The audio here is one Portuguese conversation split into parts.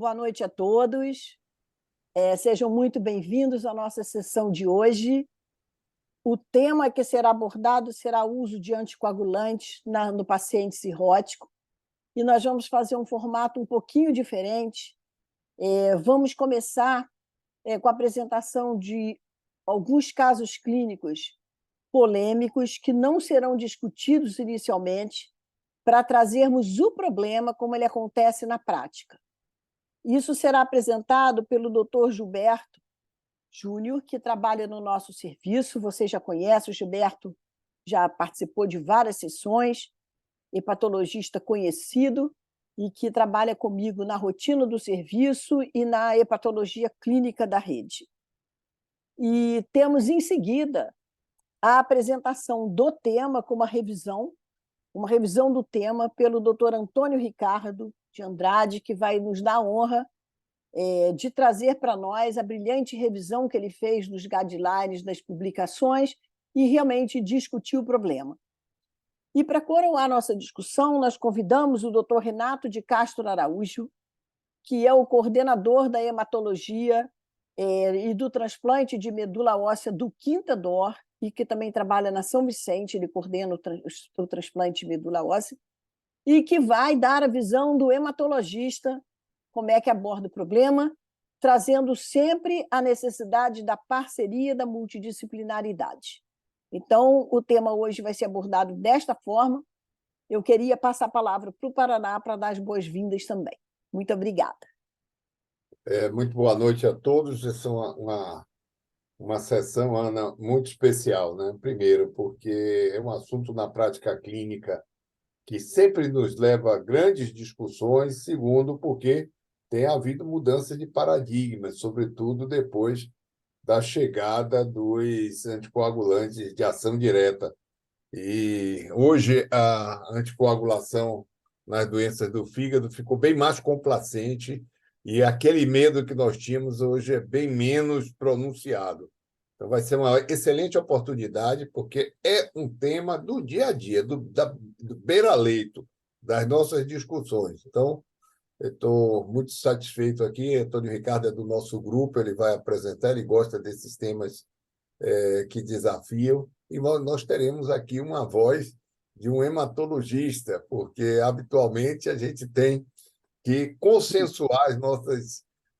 Boa noite a todos. Sejam muito bem-vindos à nossa sessão de hoje. O tema que será abordado será o uso de anticoagulantes no paciente cirrótico. E nós vamos fazer um formato um pouquinho diferente. Vamos começar com a apresentação de alguns casos clínicos polêmicos que não serão discutidos inicialmente, para trazermos o problema como ele acontece na prática. Isso será apresentado pelo Dr. Gilberto Júnior, que trabalha no nosso serviço. Você já conhece, o Gilberto já participou de várias sessões, hepatologista conhecido e que trabalha comigo na rotina do serviço e na hepatologia clínica da rede. E temos, em seguida, a apresentação do tema com uma revisão do tema pelo Dr. Antônio Ricardo de Andrade, que vai nos dar a honra de trazer para nós a brilhante revisão que ele fez dos guidelines, das publicações, e realmente discutir o problema. E, para coroar nossa discussão, nós convidamos o Dr. Renato de Castro Araújo, que é o coordenador da hematologia e do transplante de medula óssea do Quinta Dor, e que também trabalha na São Vicente, ele coordena o transplante de medula óssea, e que vai dar a visão do hematologista, como é que aborda o problema, trazendo sempre a necessidade da parceria, da multidisciplinaridade. Então, o tema hoje vai ser abordado desta forma. Eu queria passar a palavra para o Paraná para dar as boas-vindas também. Muito obrigada. Muito boa noite a todos. Essa é uma sessão, Ana, muito especial, né? Primeiro, porque é um assunto na prática clínica que sempre nos leva a grandes discussões. Segundo, porque tem havido mudança de paradigma, sobretudo depois da chegada dos anticoagulantes de ação direta. E hoje a anticoagulação nas doenças do fígado ficou bem mais complacente e aquele medo que nós tínhamos hoje é bem menos pronunciado. Então, vai ser uma excelente oportunidade, porque é um tema do dia a dia, do beira-leito, das nossas discussões. Então, eu estou muito satisfeito aqui. Antônio Ricardo é do nosso grupo, ele vai apresentar, ele gosta desses temas que desafiam, e nós teremos aqui uma voz de um hematologista, porque habitualmente a gente tem que consensuar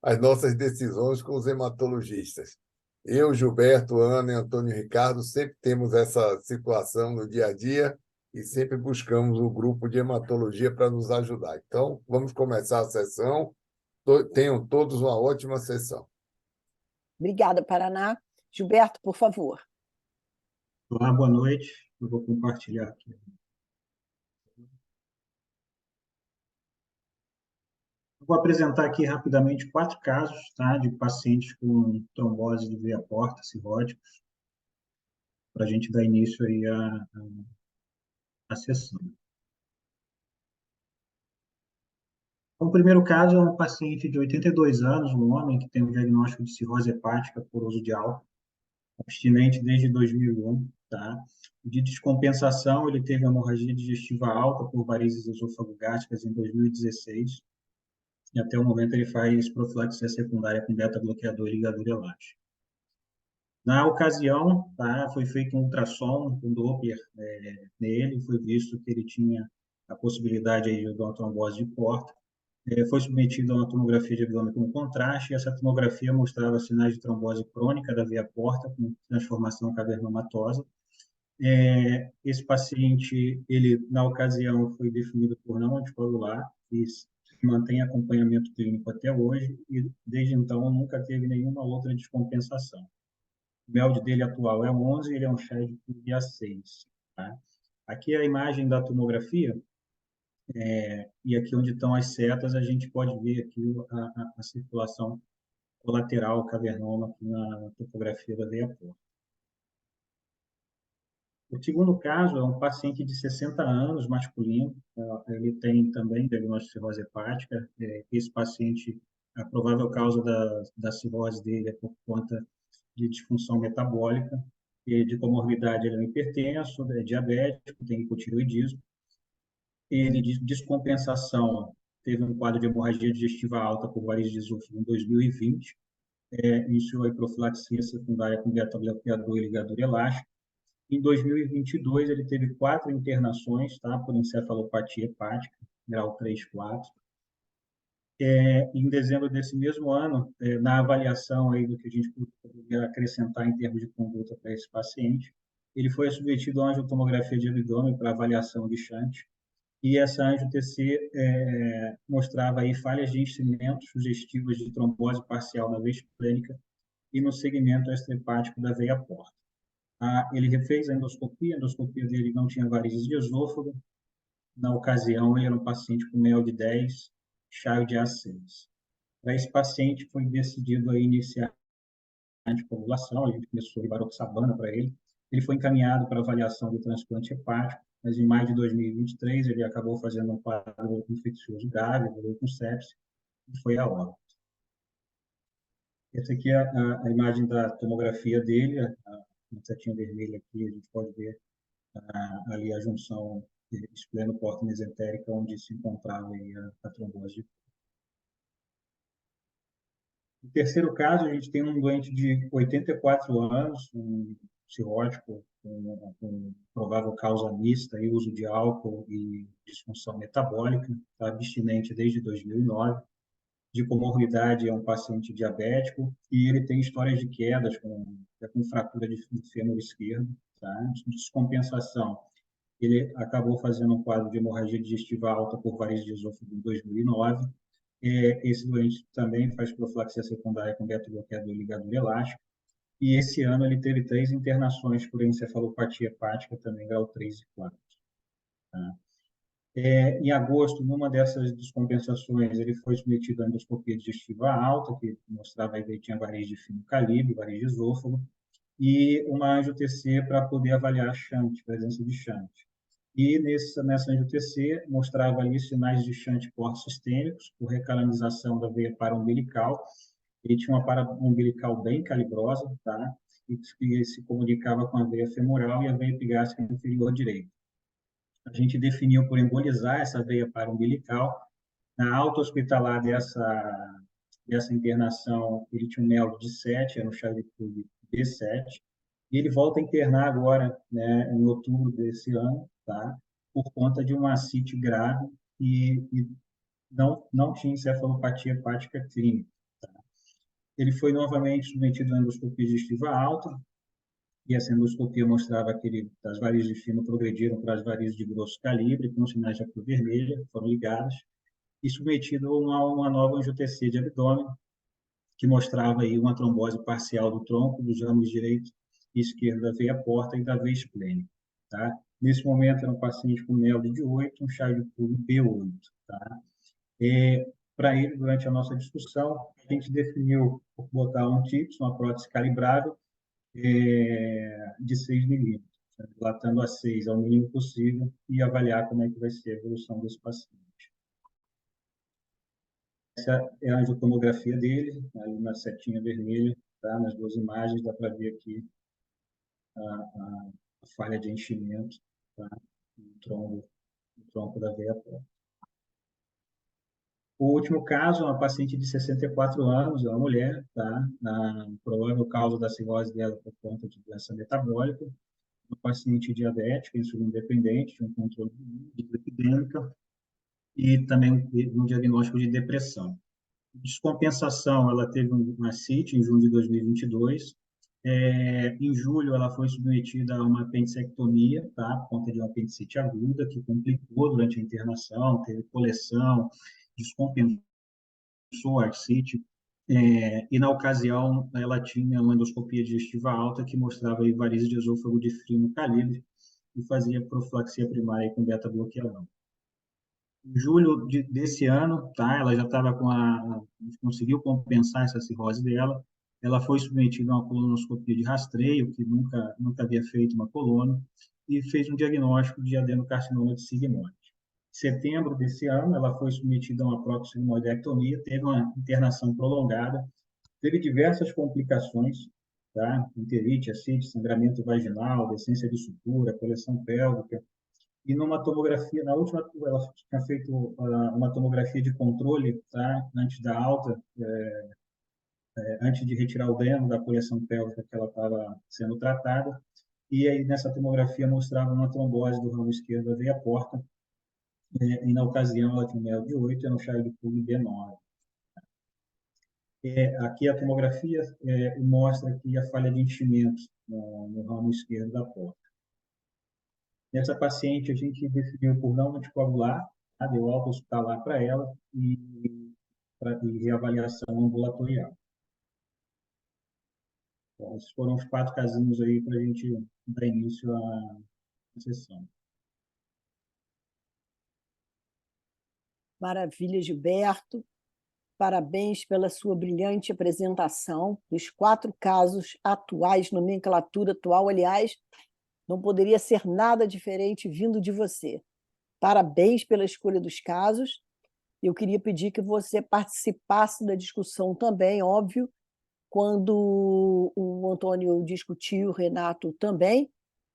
as nossas decisões com os hematologistas. Eu, Gilberto, Ana e Antônio Ricardo sempre temos essa situação no dia a dia e sempre buscamos o grupo de hematologia para nos ajudar. Então, vamos começar a sessão. Tenham todos uma ótima sessão. Obrigada, Paraná. Gilberto, por favor. Olá, boa noite. Eu vou compartilhar aqui. Vou apresentar aqui rapidamente 4 casos, tá, de pacientes com trombose de veia porta, cirróticos, para a gente dar início aí à sessão. Então, o primeiro caso é um paciente de 82 anos, um homem que tem um diagnóstico de cirrose hepática por uso de álcool, abstinente desde 2001, tá? De descompensação, ele teve hemorragia digestiva alta por varizes esôfago-gástricas em 2016. E até o momento ele faz profilaxia secundária com beta-bloqueador e ligadura elástica. Na ocasião, tá, foi feito um ultrassom, um Doppler nele, foi visto que ele tinha a possibilidade aí de uma trombose de porta. Foi submetido a uma tomografia de abdômen com contraste, e essa tomografia mostrava sinais de trombose crônica da veia porta, com transformação cavernomatosa. Esse paciente, ele, na ocasião, foi definido por não anticoagular, e mantém acompanhamento clínico até hoje, e desde então nunca teve nenhuma outra descompensação. O MELD dele atual é 11, ele é um CHAD de A6. Tá? Aqui é a imagem da tomografia, e aqui onde estão as setas, a gente pode ver aqui a circulação colateral cavernoma aqui na topografia da veia porta. O segundo caso é um paciente de 60 anos, masculino. Ele tem também diagnóstico de cirrose hepática. Esse paciente, a provável causa da cirrose dele é por conta de disfunção metabólica. E de comorbidade, ele é hipertenso, é diabético, tem hipotireoidismo. Ele de descompensação teve um quadro de hemorragia digestiva alta por varizes de esôfago em 2020, iniciou a profilaxia secundária com beta-bloqueador e ligadura elástica. Em 2022, ele teve 4 internações, tá, por encefalopatia hepática, grau 3, 4. Em dezembro desse mesmo ano, na avaliação aí do que a gente poderia acrescentar em termos de conduta para esse paciente, ele foi submetido a uma angiotomografia de abdômen para avaliação de shunt, e essa angio-TC mostrava aí falhas de enchimento sugestivas de trombose parcial na veia esplênica e no segmento extrahepático da veia porta. Ele refez a endoscopia dele não tinha varizes de esôfago. Na ocasião, ele era um paciente com MEL de 10, chaio de A6. Para esse paciente, foi decidido a iniciar a anticoagulação, a gente começou rivaroxabana para ele. Ele foi encaminhado para avaliação de transplante hepático, mas em maio de 2023 ele acabou fazendo um quadro infeccioso grave, evoluiu com sepse, e foi a óbito. Essa aqui é a imagem da tomografia dele, a setinha vermelha aqui, a gente pode ver ali a junção espleno-porto-mesentérica, onde se encontrava aí a trombose. No terceiro caso, a gente tem um doente de 84 anos, um cirrótico, com provável causa mista, e uso de álcool e disfunção metabólica, tá abstinente desde 2009. De comorbidade, é um paciente diabético, e ele tem histórias de quedas com fratura de fêmur esquerdo, tá? Descompensação. Ele acabou fazendo um quadro de hemorragia digestiva alta por varizes de esôfago em 2009. Esse doente também faz profilaxia secundária com beta-bloqueador e ligadura elástica. E esse ano ele teve 3 internações por encefalopatia hepática, também grau 3 e 4. Tá? Em agosto, numa dessas descompensações, ele foi submetido a endoscopia digestiva alta, que mostrava que ele tinha variz de fino calibre, variz de esôfago, e uma angio-TC para poder avaliar shunt, presença de shunt. E nessa angio-TC mostrava ali sinais de shunt porto-sistêmicos, por recanalização da veia paraumbilical. Ele tinha uma paraumbilical bem calibrosa, tá? E que se comunicava com a veia femoral e a veia epigástica inferior direita. A gente definiu por embolizar essa veia paraumbilical. Na alta hospitalar dessa internação, ele tinha um MEL de 7, era um Charlie-Pugh B7, e ele volta a internar agora, né, em outubro desse ano, tá? Por conta de uma ascite grave e não tinha encefalopatia hepática clínica. Tá? Ele foi novamente submetido a endoscopia digestiva alta, e essa endoscopia mostrava que as varizes de fino progrediram para as varizes de grosso calibre, com sinais de cruz vermelha, foram ligadas, e submetido a uma nova angio-TC de abdômen, que mostrava aí uma trombose parcial do tronco, dos ramos direito e esquerdo da veia porta e da veia esplênica. Tá? Nesse momento, era um paciente com MEL de 8, um Charlie-Pugh B8. Tá? Para ele, durante a nossa discussão, a gente definiu botar um TIPS, uma prótese calibrável, de 6 milímetros, dilatando a 6 ao mínimo possível e avaliar como é que vai ser a evolução desse paciente. Essa é a angiotomografia dele, ali na setinha vermelha, tá? Nas 2 imagens, dá para ver aqui a falha de enchimento, tá? No tronco da veia porta. O último caso é uma paciente de 64 anos, é uma mulher, tá? Na provável causa da cirrose dela por conta de doença metabólica, uma paciente diabética, insulina independente, de um controle de epidêmica e também um diagnóstico de depressão. Descompensação, ela teve uma CIT em junho de 2022. Em julho, ela foi submetida a uma apendicectomia, tá? Por conta de uma apendicite aguda, que complicou durante a internação, teve coleção, descompensou a CIT, e na ocasião ela tinha uma endoscopia digestiva alta que mostrava aí varizes de esôfago de fino calibre e fazia profilaxia primária com beta-bloqueador. Em julho desse ano, tá? Ela já estava conseguiu compensar essa cirrose dela. Ela foi submetida a uma colonoscopia de rastreio, que nunca havia feito uma coluna, e fez um diagnóstico de adenocarcinoma de sigmoide. Em setembro desse ano, ela foi submetida a uma proxigmoidectomia, teve uma internação prolongada, teve diversas complicações, tá? Enterite, ascite, sangramento vaginal, descência de sutura, coleção pélvica, e numa tomografia, na última, ela tinha feito uma tomografia de controle, tá? Antes da alta, antes de retirar o dreno da coleção pélvica que ela estava sendo tratada, e aí nessa tomografia mostrava uma trombose do ramo esquerdo da veia porta, e na ocasião ela tinha um MEL de 8 e um Child Pug de 9. Aqui a tomografia mostra aqui a falha de enchimento no ramo esquerdo da porta. Nessa paciente, a gente definiu por não anticoagular, tá? Deu alta hospitalar para ela e reavaliação ambulatorial. Então, esses foram os 4 casinhos aí para a gente dar início à sessão. Maravilha, Gilberto. Parabéns pela sua brilhante apresentação dos 4 casos atuais, nomenclatura atual, aliás, não poderia ser nada diferente vindo de você. Parabéns pela escolha dos casos. Eu queria pedir que você participasse da discussão também, óbvio, quando o Antônio discutiu, o Renato também,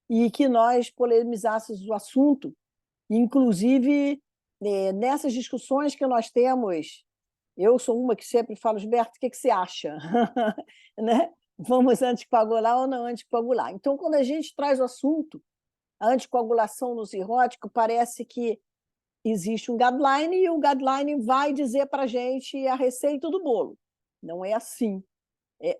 e que nós polemizássemos o assunto, inclusive nessas discussões que nós temos. Eu sou uma que sempre falo, Gilberto, o que você acha? Né? Vamos anticoagular ou não anticoagular? Então, quando a gente traz o assunto, a anticoagulação no cirrótico, parece que existe um guideline e o guideline vai dizer para a gente a receita do bolo. Não é assim.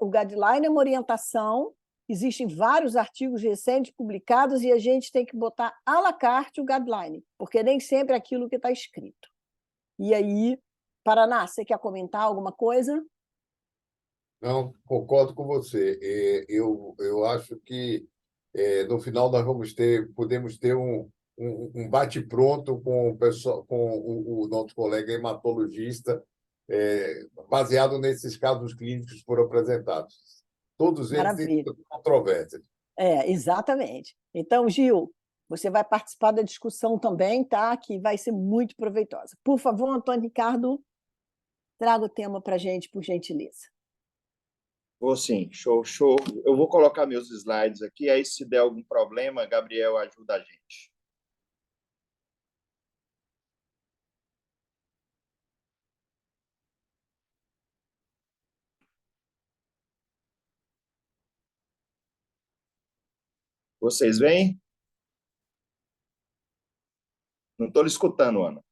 O guideline é uma orientação, existem vários artigos recentes publicados e a gente tem que botar à la carte o guideline, porque nem sempre é aquilo que está escrito. E aí, Paraná, você quer comentar alguma coisa? Não, concordo com você. Eu acho que no final nós podemos ter um bate-pronto com o pessoal, com o nosso colega hematologista, baseado nesses casos clínicos que foram apresentados. Todos eles têm Maravilha. controvérsias. Exatamente. Então, Gil, você vai participar da discussão também, tá? Que vai ser muito proveitosa. Por favor, Antônio Ricardo, traga o tema para a gente, por gentileza. Vou sim, show, show. Eu vou colocar meus slides aqui, aí se der algum problema, Gabriel ajuda a gente. Vocês veem? Não estou lhe escutando, Ana.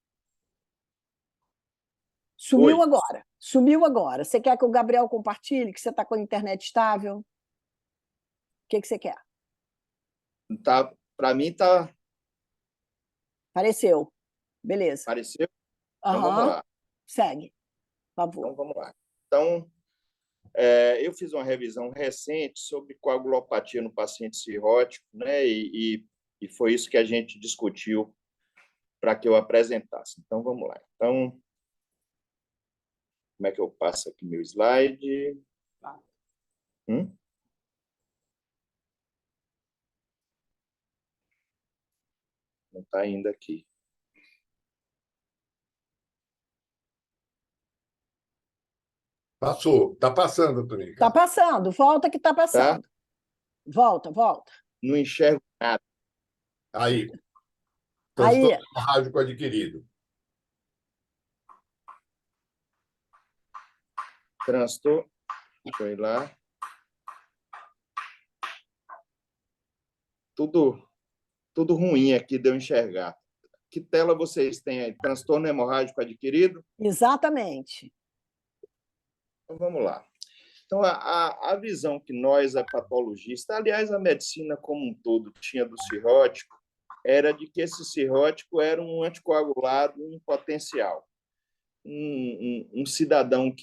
Sumiu Oi. agora. Sumiu agora. Você quer que o Gabriel compartilhe, que você está com a internet estável? O que você quer? Tá, para mim tá. Apareceu. Beleza. Apareceu? Então vamos lá. Segue, por favor. Então vamos lá. Então, eu fiz uma revisão recente sobre coagulopatia no paciente cirrótico, né? E foi isso que a gente discutiu para que eu apresentasse. Então vamos lá. Então, como é que eu passo aqui meu slide? Não está ainda aqui. Passou. Está passando, Toninho. Está passando. Volta que está passando. Tá? Volta, volta. Não enxergo nada. Aí. Aí. Transtorno hemorrágico adquirido. Transtorno. Deixa eu ir lá. Tudo ruim aqui de eu enxergar. Que tela vocês têm aí? Transtorno hemorrágico adquirido? Exatamente. Então, vamos lá. Então, a visão que nós, hepatologistas, aliás, a medicina como um todo tinha do cirrótico, era de que esse cirrótico era um anticoagulado em potencial. Um cidadão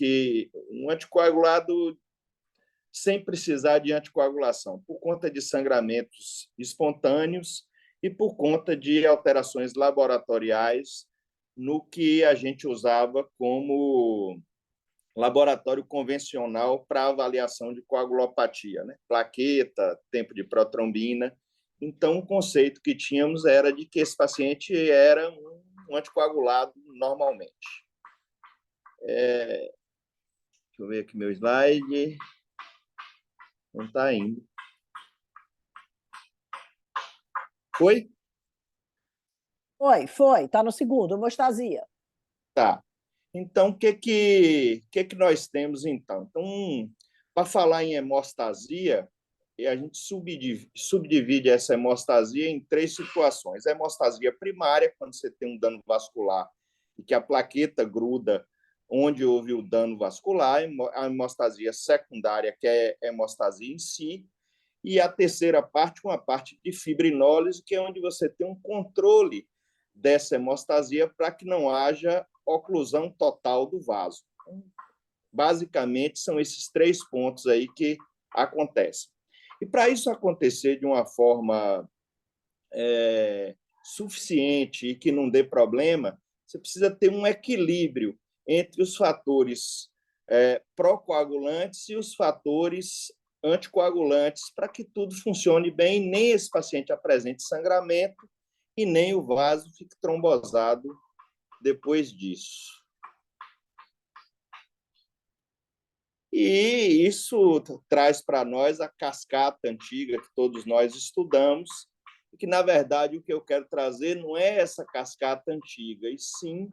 um anticoagulado sem precisar de anticoagulação, por conta de sangramentos espontâneos e por conta de alterações laboratoriais no que a gente usava como laboratório convencional para avaliação de coagulopatia, né? Plaqueta, tempo de protrombina. Então, o conceito que tínhamos era de que esse paciente era um anticoagulado normalmente. Deixa eu ver aqui meu slide. Não está indo. Foi? Foi. Está no segundo, hemostasia. Tá. Então, o que nós temos, então? Então, para falar em hemostasia, a gente subdivide essa hemostasia em 3 situações. A hemostasia primária, quando você tem um dano vascular e que a plaqueta gruda onde houve o dano vascular, a hemostasia secundária, que é a hemostasia em si, e a terceira parte, uma parte de fibrinólise, que é onde você tem um controle dessa hemostasia para que não haja oclusão total do vaso. Basicamente, são esses 3 pontos aí que acontecem. E para isso acontecer de uma forma suficiente e que não dê problema, você precisa ter um equilíbrio entre os fatores procoagulantes e os fatores anticoagulantes para que tudo funcione bem, nem esse paciente apresente sangramento e nem o vaso fique trombosado depois disso. E isso traz para nós a cascata antiga que todos nós estudamos, e que, na verdade, o que eu quero trazer não é essa cascata antiga, e sim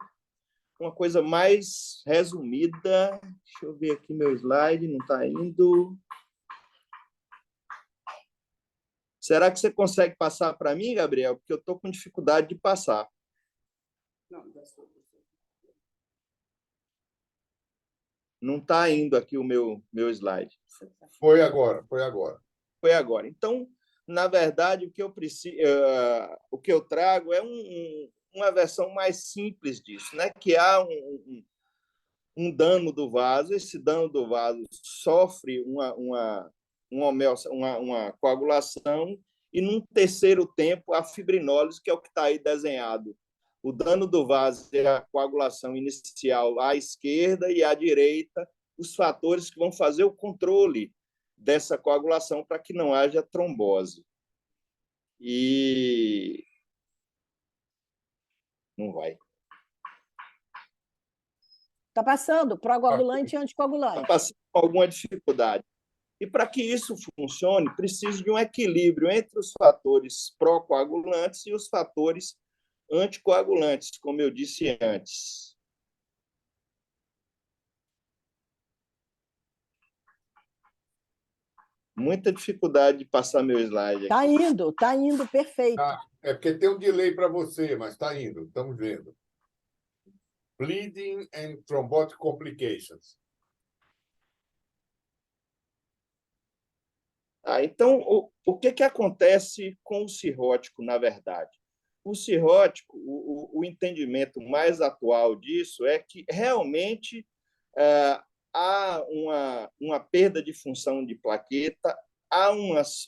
uma coisa mais resumida. Deixa eu ver aqui meu slide, não está indo. Será que você consegue passar para mim, Gabriel? Porque eu estou com dificuldade de passar. Não está indo aqui o meu slide. Foi agora, foi agora. Foi agora. Então, na verdade, o que eu trago é uma versão mais simples disso, né? Que há um dano do vaso, esse dano do vaso sofre uma coagulação, e, num terceiro tempo, a fibrinólise, que é o que está aí desenhado. O dano do vaso é a coagulação inicial à esquerda e à direita, os fatores que vão fazer o controle dessa coagulação para que não haja trombose. E não vai. Está passando, procoagulante e anticoagulante. Está passando com alguma dificuldade. E para que isso funcione, precisa de um equilíbrio entre os fatores procoagulantes e os fatores anticoagulantes, como eu disse antes. Muita dificuldade de passar meu slide aqui. Está indo, perfeito. É porque tem um delay para você, mas está indo, estamos vendo. Bleeding and thrombotic complications. Então, o que acontece com o cirrótico, na verdade? O cirrótico, o entendimento mais atual disso é que realmente há uma perda de função de plaqueta, há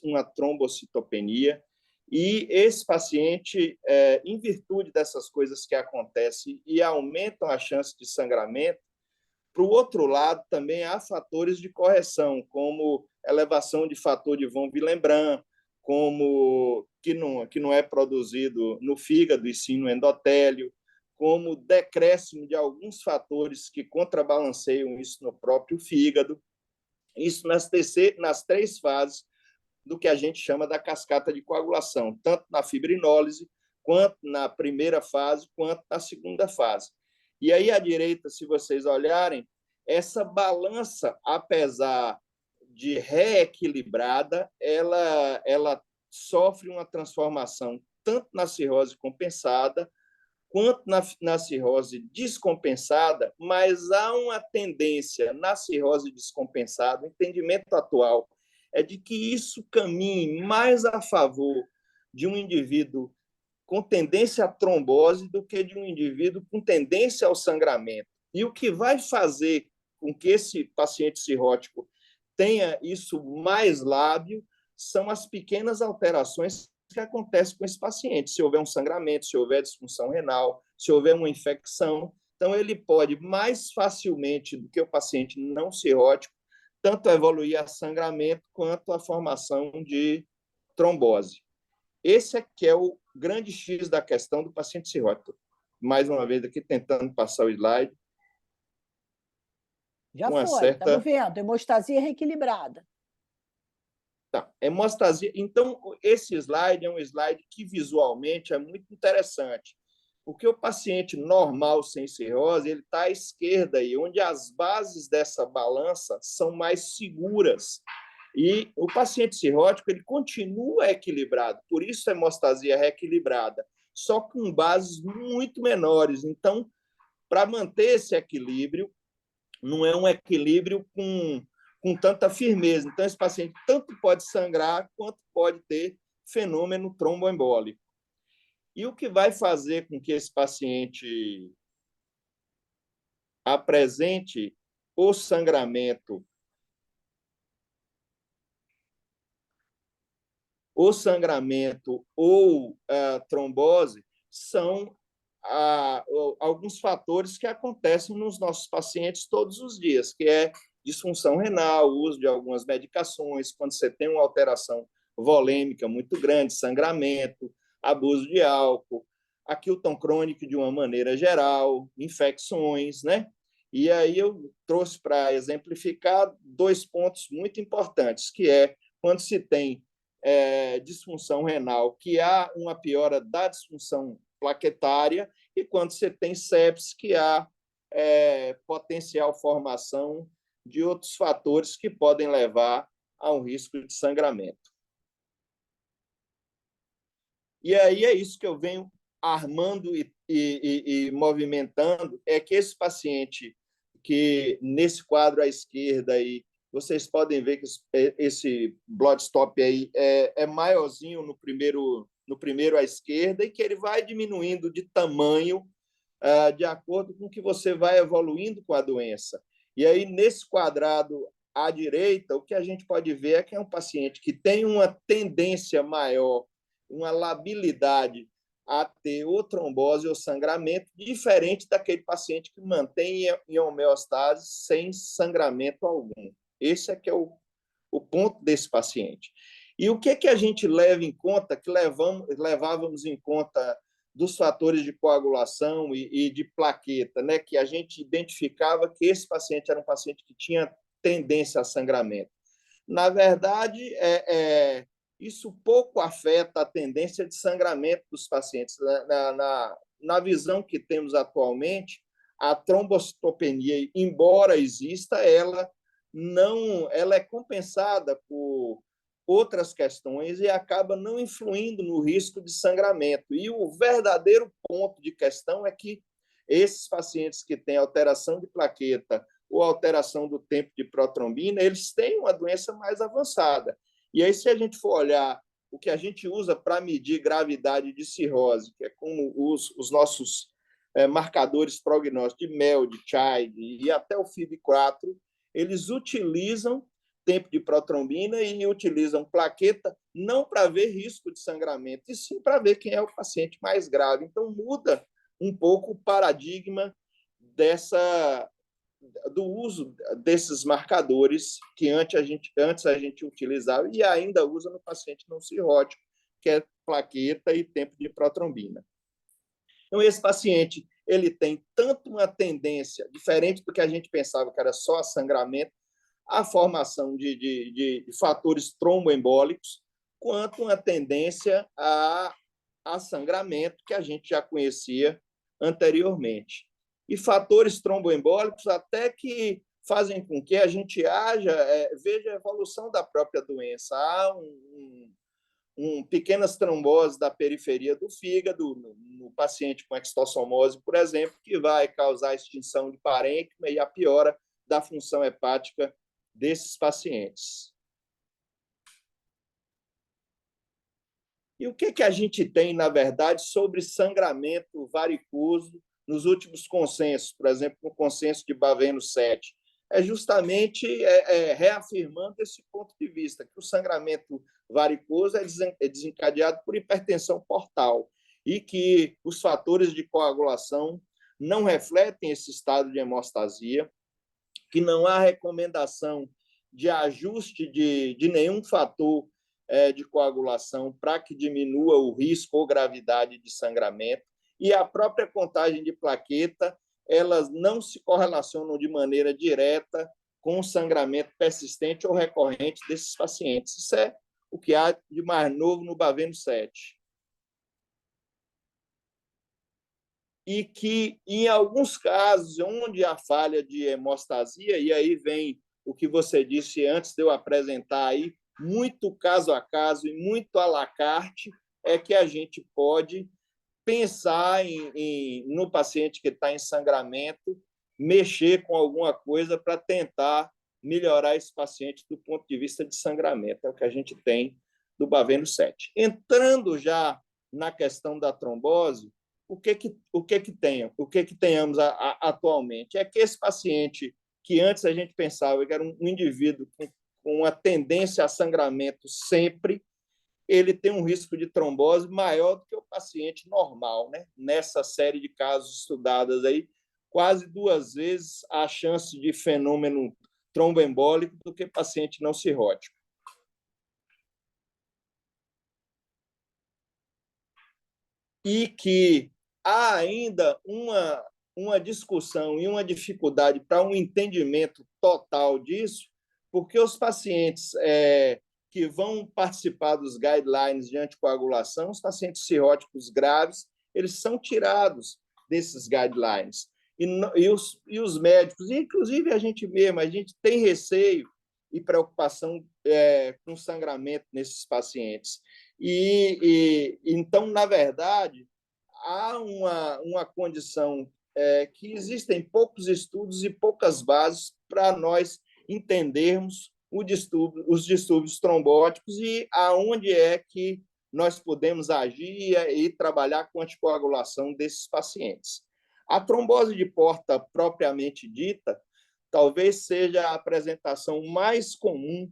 uma trombocitopenia, e esse paciente, em virtude dessas coisas que acontecem e aumentam a chance de sangramento, para o outro lado, também há fatores de correção, como elevação de fator de von Willebrand, como que não é produzido no fígado e sim no endotélio, como decréscimo de alguns fatores que contrabalanceiam isso no próprio fígado. Isso nas 3 fases do que a gente chama da cascata de coagulação, tanto na fibrinólise, quanto na primeira fase, quanto na segunda fase. E aí, à direita, se vocês olharem, essa balança, apesar de reequilibrada, ela sofre uma transformação tanto na cirrose compensada quanto na cirrose descompensada, mas há uma tendência na cirrose descompensada, o entendimento atual é de que isso caminhe mais a favor de um indivíduo com tendência à trombose do que de um indivíduo com tendência ao sangramento. E o que vai fazer com que esse paciente cirrótico tenha isso mais lábio são as pequenas alterações que acontecem com esse paciente. Se houver um sangramento, se houver disfunção renal, se houver uma infecção, então ele pode mais facilmente do que o paciente não cirrótico tanto evoluir a sangramento quanto a formação de trombose. Esse é que é o grande X da questão do paciente cirrótico. Mais uma vez aqui, tentando passar o slide. Já foi, estamos vendo. Hemostasia reequilibrada. Tá. Hemostasia. Então, esse slide é um slide que visualmente é muito interessante. Porque o paciente normal sem cirrose, ele está à esquerda aí, onde as bases dessa balança são mais seguras. E o paciente cirrótico, ele continua equilibrado, por isso a hemostasia reequilibrada, só com bases muito menores. Então, para manter esse equilíbrio, não é um equilíbrio com tanta firmeza. Então, esse paciente tanto pode sangrar, quanto pode ter fenômeno tromboembólico. E o que vai fazer com que esse paciente apresente o sangramento ou a trombose são alguns fatores que acontecem nos nossos pacientes todos os dias, que é disfunção renal, uso de algumas medicações, quando você tem uma alteração volêmica muito grande, sangramento, abuso de álcool, aquilton crônico de uma maneira geral, infecções, né? E aí eu trouxe para exemplificar 2 pontos muito importantes, que é quando se tem disfunção renal, que há uma piora da disfunção plaquetária, e quando você tem sepsis, que há potencial formação de outros fatores que podem levar a um risco de sangramento. E aí é isso que eu venho armando e movimentando, é que esse paciente que, nesse quadro à esquerda, aí, vocês podem ver que esse bloodstop aí é maiorzinho no primeiro à esquerda, e que ele vai diminuindo de tamanho de acordo com que você vai evoluindo com a doença. E aí, nesse quadrado à direita, o que a gente pode ver é que é um paciente que tem uma tendência maior, uma labilidade a ter ou trombose ou sangramento, diferente daquele paciente que mantém em homeostase sem sangramento algum. Esse é que é o ponto desse paciente. E o que a gente leva em conta, que levávamos em conta dos fatores de coagulação e de plaqueta, né? Que a gente identificava que esse paciente era um paciente que tinha tendência a sangramento. Na verdade, isso pouco afeta a tendência de sangramento dos pacientes. Na visão que temos atualmente, a trombocitopenia, embora exista, ela é compensada por outras questões e acaba não influindo no risco de sangramento. E o verdadeiro ponto de questão é que esses pacientes que têm alteração de plaqueta ou alteração do tempo de protrombina, eles têm uma doença mais avançada. E aí, se a gente for olhar o que a gente usa para medir gravidade de cirrose, que é como os nossos marcadores prognósticos de MEL, de CHAI e até o FIB4, eles utilizam tempo de protrombina e utilizam plaqueta não para ver risco de sangramento, e sim para ver quem é o paciente mais grave. Então, muda um pouco o paradigma do uso desses marcadores que antes a gente utilizava e ainda usa no paciente não cirrótico, que é plaqueta e tempo de protrombina. Então, esse paciente ele tem tanto uma tendência, diferente do que a gente pensava que era só sangramento, a formação de fatores tromboembólicos, quanto uma tendência a sangramento, que a gente já conhecia anteriormente. E fatores tromboembólicos até que fazem com que a gente veja a evolução da própria doença. Há pequenas tromboses da periferia do fígado, no paciente com extossomose, por exemplo, que vai causar extinção de parênquima e a piora da função hepática desses pacientes. E o que a gente tem, na verdade, sobre sangramento varicoso nos últimos consensos, por exemplo, no consenso de Baveno 7? É justamente reafirmando esse ponto de vista, que o sangramento varicoso é desencadeado por hipertensão portal e que os fatores de coagulação não refletem esse estado de hemostasia, que não há recomendação de ajuste de nenhum fator de coagulação para que diminua o risco ou gravidade de sangramento, e a própria contagem de plaqueta, elas não se correlacionam de maneira direta com o sangramento persistente ou recorrente desses pacientes. Isso é o que há de mais novo no Baveno 7. e que, em alguns casos, onde há falha de hemostasia, e aí vem o que você disse antes de eu apresentar aí, muito caso a caso e muito à la carte, é que a gente pode pensar no paciente que está em sangramento, mexer com alguma coisa para tentar melhorar esse paciente do ponto de vista de sangramento. É o que a gente tem do Baveno 7. Entrando já na questão da trombose, o que tenhamos atualmente? É que esse paciente, que antes a gente pensava que era um indivíduo com uma tendência a sangramento sempre, ele tem um risco de trombose maior do que o paciente normal, né? Nessa série de casos estudados aí, quase 2 vezes a chance de fenômeno tromboembólico do que paciente não cirrótico. E que há ainda uma discussão e uma dificuldade para um entendimento total disso, porque os pacientes que vão participar dos guidelines de anticoagulação, os pacientes cirróticos graves, eles são tirados desses guidelines. E os médicos, inclusive a gente mesmo, a gente tem receio e preocupação com sangramento nesses pacientes. Então, na verdade, há uma condição que existem poucos estudos e poucas bases para nós entendermos os distúrbios trombóticos e aonde é que nós podemos agir e trabalhar com a anticoagulação desses pacientes. A trombose de porta propriamente dita talvez seja a apresentação mais comum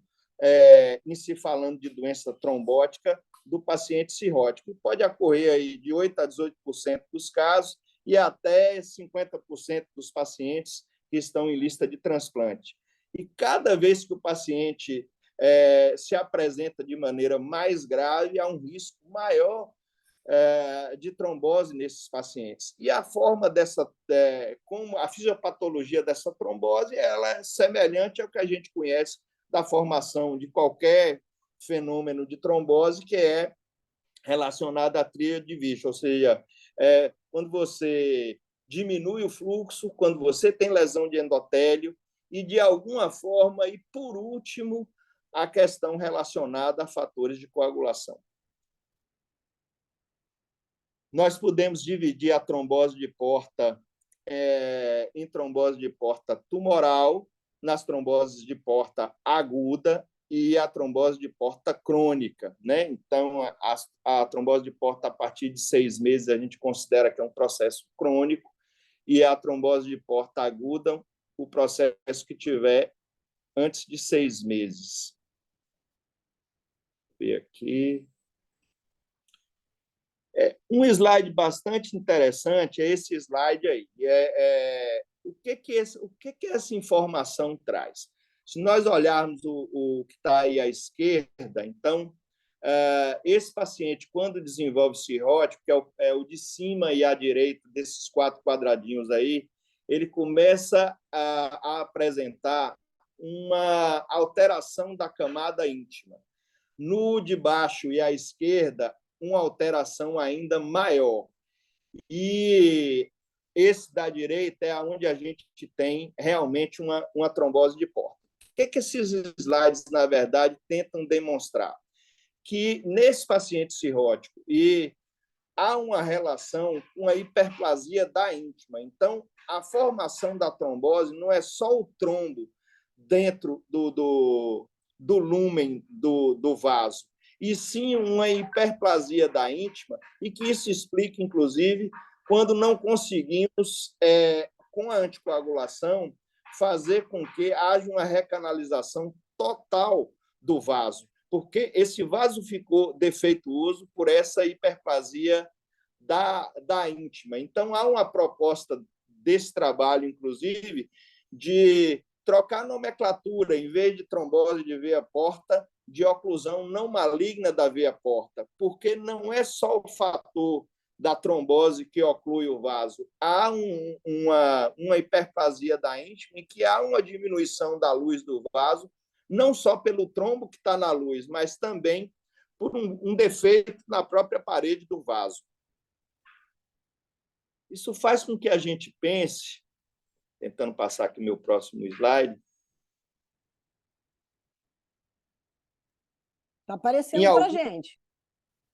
em se falando de doença trombótica do paciente cirrótico. Pode ocorrer aí de 8% a 18% dos casos e até 50% dos pacientes que estão em lista de transplante. E cada vez que o paciente se apresenta de maneira mais grave, há um risco maior de trombose nesses pacientes. E a forma como a fisiopatologia dessa trombose, ela é semelhante ao que a gente conhece da formação de qualquer fenômeno de trombose, que é relacionado à tríade de Virchow, ou seja, quando você diminui o fluxo, quando você tem lesão de endotélio e, de alguma forma, e por último, a questão relacionada a fatores de coagulação. Nós podemos dividir a trombose de porta em trombose de porta tumoral, nas tromboses de porta aguda e a trombose de porta crônica, né? Então, a trombose de porta a partir de 6 meses a gente considera que é um processo crônico e a trombose de porta aguda o processo que tiver antes de 6 meses. Vou ver aqui. Um slide bastante interessante é esse slide aí. O que essa informação traz? Se nós olharmos o que está aí à esquerda, então, esse paciente, quando desenvolve cirrótico, que é o de cima e à direita desses 4 quadradinhos aí, ele começa a apresentar uma alteração da camada íntima. No de baixo e à esquerda, uma alteração ainda maior. E esse da direita é onde a gente tem realmente uma trombose de porta. O que esses slides, na verdade, tentam demonstrar? Que nesse paciente cirrótico há uma relação com a hiperplasia da íntima. Então, a formação da trombose não é só o trombo dentro do lúmen do vaso, e sim uma hiperplasia da íntima, e que isso explica, inclusive, quando não conseguimos, com a anticoagulação, fazer com que haja uma recanalização total do vaso, porque esse vaso ficou defeituoso por essa hiperplasia da íntima. Então, há uma proposta desse trabalho, inclusive, de trocar a nomenclatura, em vez de trombose de veia porta, de oclusão não maligna da veia porta, porque não é só o fator da trombose que oclui o vaso. Há uma hiperplasia da íntima em que há uma diminuição da luz do vaso, não só pelo trombo que está na luz, mas também por um defeito na própria parede do vaso. Isso faz com que a gente pense, tentando passar aqui o meu próximo slide, Está em aparecendo para a algum... gente.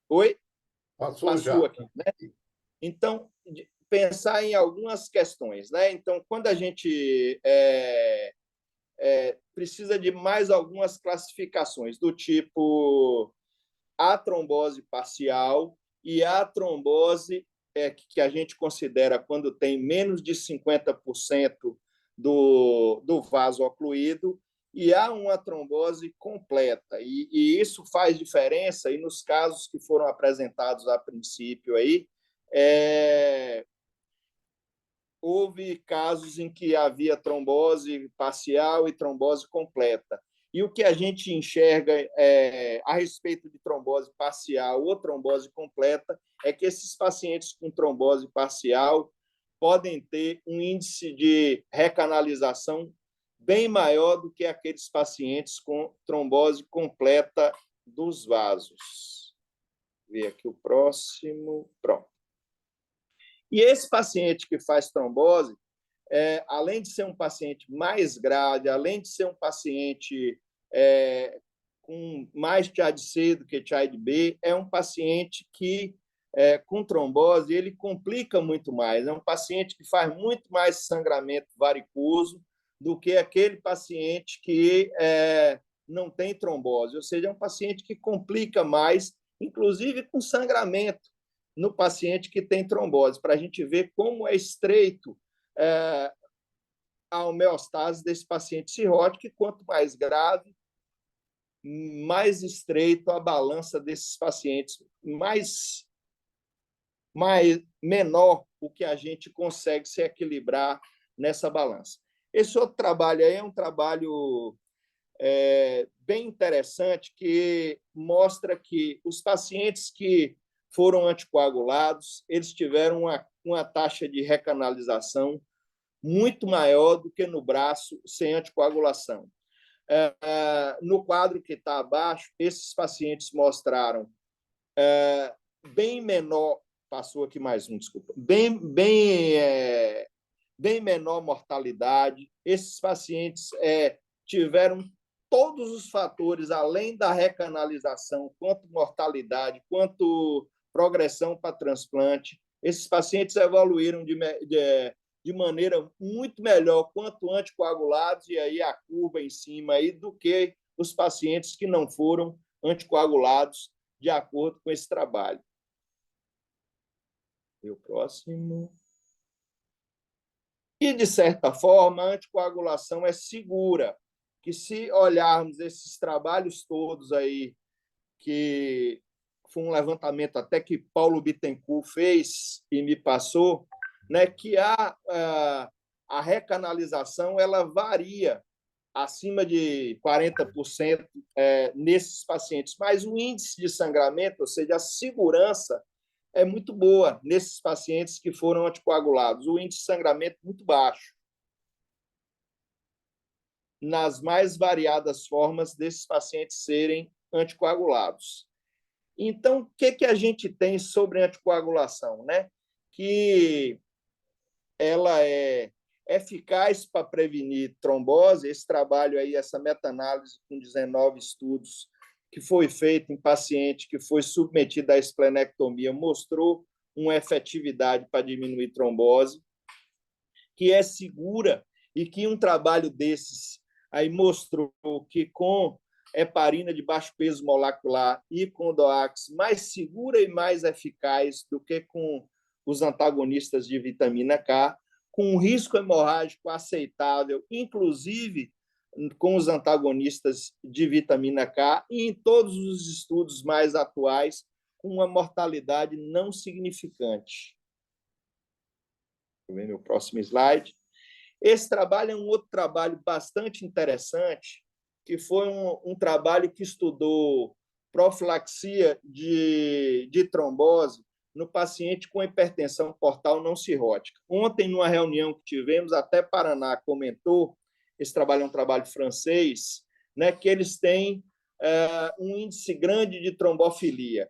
Oi? Passou já. Aqui, né? Então, pensar em algumas questões, né? Então, quando a gente precisa de mais algumas classificações, do tipo a trombose parcial e a trombose que a gente considera quando tem menos de 50% do vaso ocluído, e há uma trombose completa. E isso faz diferença, e nos casos que foram apresentados a princípio aí, houve casos em que havia trombose parcial e trombose completa. E o que a gente enxerga a respeito de trombose parcial ou trombose completa é que esses pacientes com trombose parcial podem ter um índice de recanalização bem maior do que aqueles pacientes com trombose completa dos vasos. Vou ver aqui o próximo. Pronto. E esse paciente que faz trombose, além de ser um paciente mais grave, além de ser um paciente com mais TIAD-C do que TIAD-B, é um paciente que, com trombose, ele complica muito mais. É um paciente que faz muito mais sangramento varicoso do que aquele paciente que não tem trombose. Ou seja, é um paciente que complica mais, inclusive com sangramento, no paciente que tem trombose, para a gente ver como é estreito a homeostase desse paciente cirrótico, e quanto mais grave, mais estreito a balança desses pacientes, menor o que a gente consegue se equilibrar nessa balança. Esse outro trabalho aí é um trabalho bem interessante, que mostra que os pacientes que foram anticoagulados, eles tiveram uma taxa de recanalização muito maior do que no braço sem anticoagulação. No quadro que está abaixo, esses pacientes mostraram bem menor, passou aqui mais um, desculpa, bem menor mortalidade. Esses pacientes tiveram todos os fatores, além da recanalização, quanto mortalidade, quanto progressão para transplante. Esses pacientes evoluíram de maneira muito melhor quanto anticoagulados, e aí a curva em cima aí, do que os pacientes que não foram anticoagulados, de acordo com esse trabalho. E o próximo. E, de certa forma, a anticoagulação é segura, que se olharmos esses trabalhos todos aí, que foi um levantamento até que Paulo Bittencourt fez e me passou, né, que a recanalização ela varia acima de 40% nesses pacientes, mas o índice de sangramento, ou seja, a segurança, é muito boa nesses pacientes que foram anticoagulados. O índice de sangramento muito baixo, nas mais variadas formas desses pacientes serem anticoagulados. Então, o que a gente tem sobre anticoagulação? Né? Que ela é eficaz para prevenir trombose. Esse trabalho aí, essa meta-análise com 19 estudos que foi feito em paciente que foi submetido à esplenectomia, mostrou uma efetividade para diminuir trombose, que é segura, e que um trabalho desses aí mostrou que com heparina de baixo peso molecular e com DOAX mais segura e mais eficaz do que com os antagonistas de vitamina K, com um risco hemorrágico aceitável, inclusive com os antagonistas de vitamina K, e em todos os estudos mais atuais, com uma mortalidade não significante. Vou ver meu próximo slide. Esse trabalho é um outro trabalho bastante interessante, que foi um trabalho que estudou profilaxia de trombose no paciente com hipertensão portal não cirrótica. Ontem, numa reunião que tivemos, até Paraná comentou, esse trabalho é um trabalho francês, né, que eles têm um índice grande de trombofilia.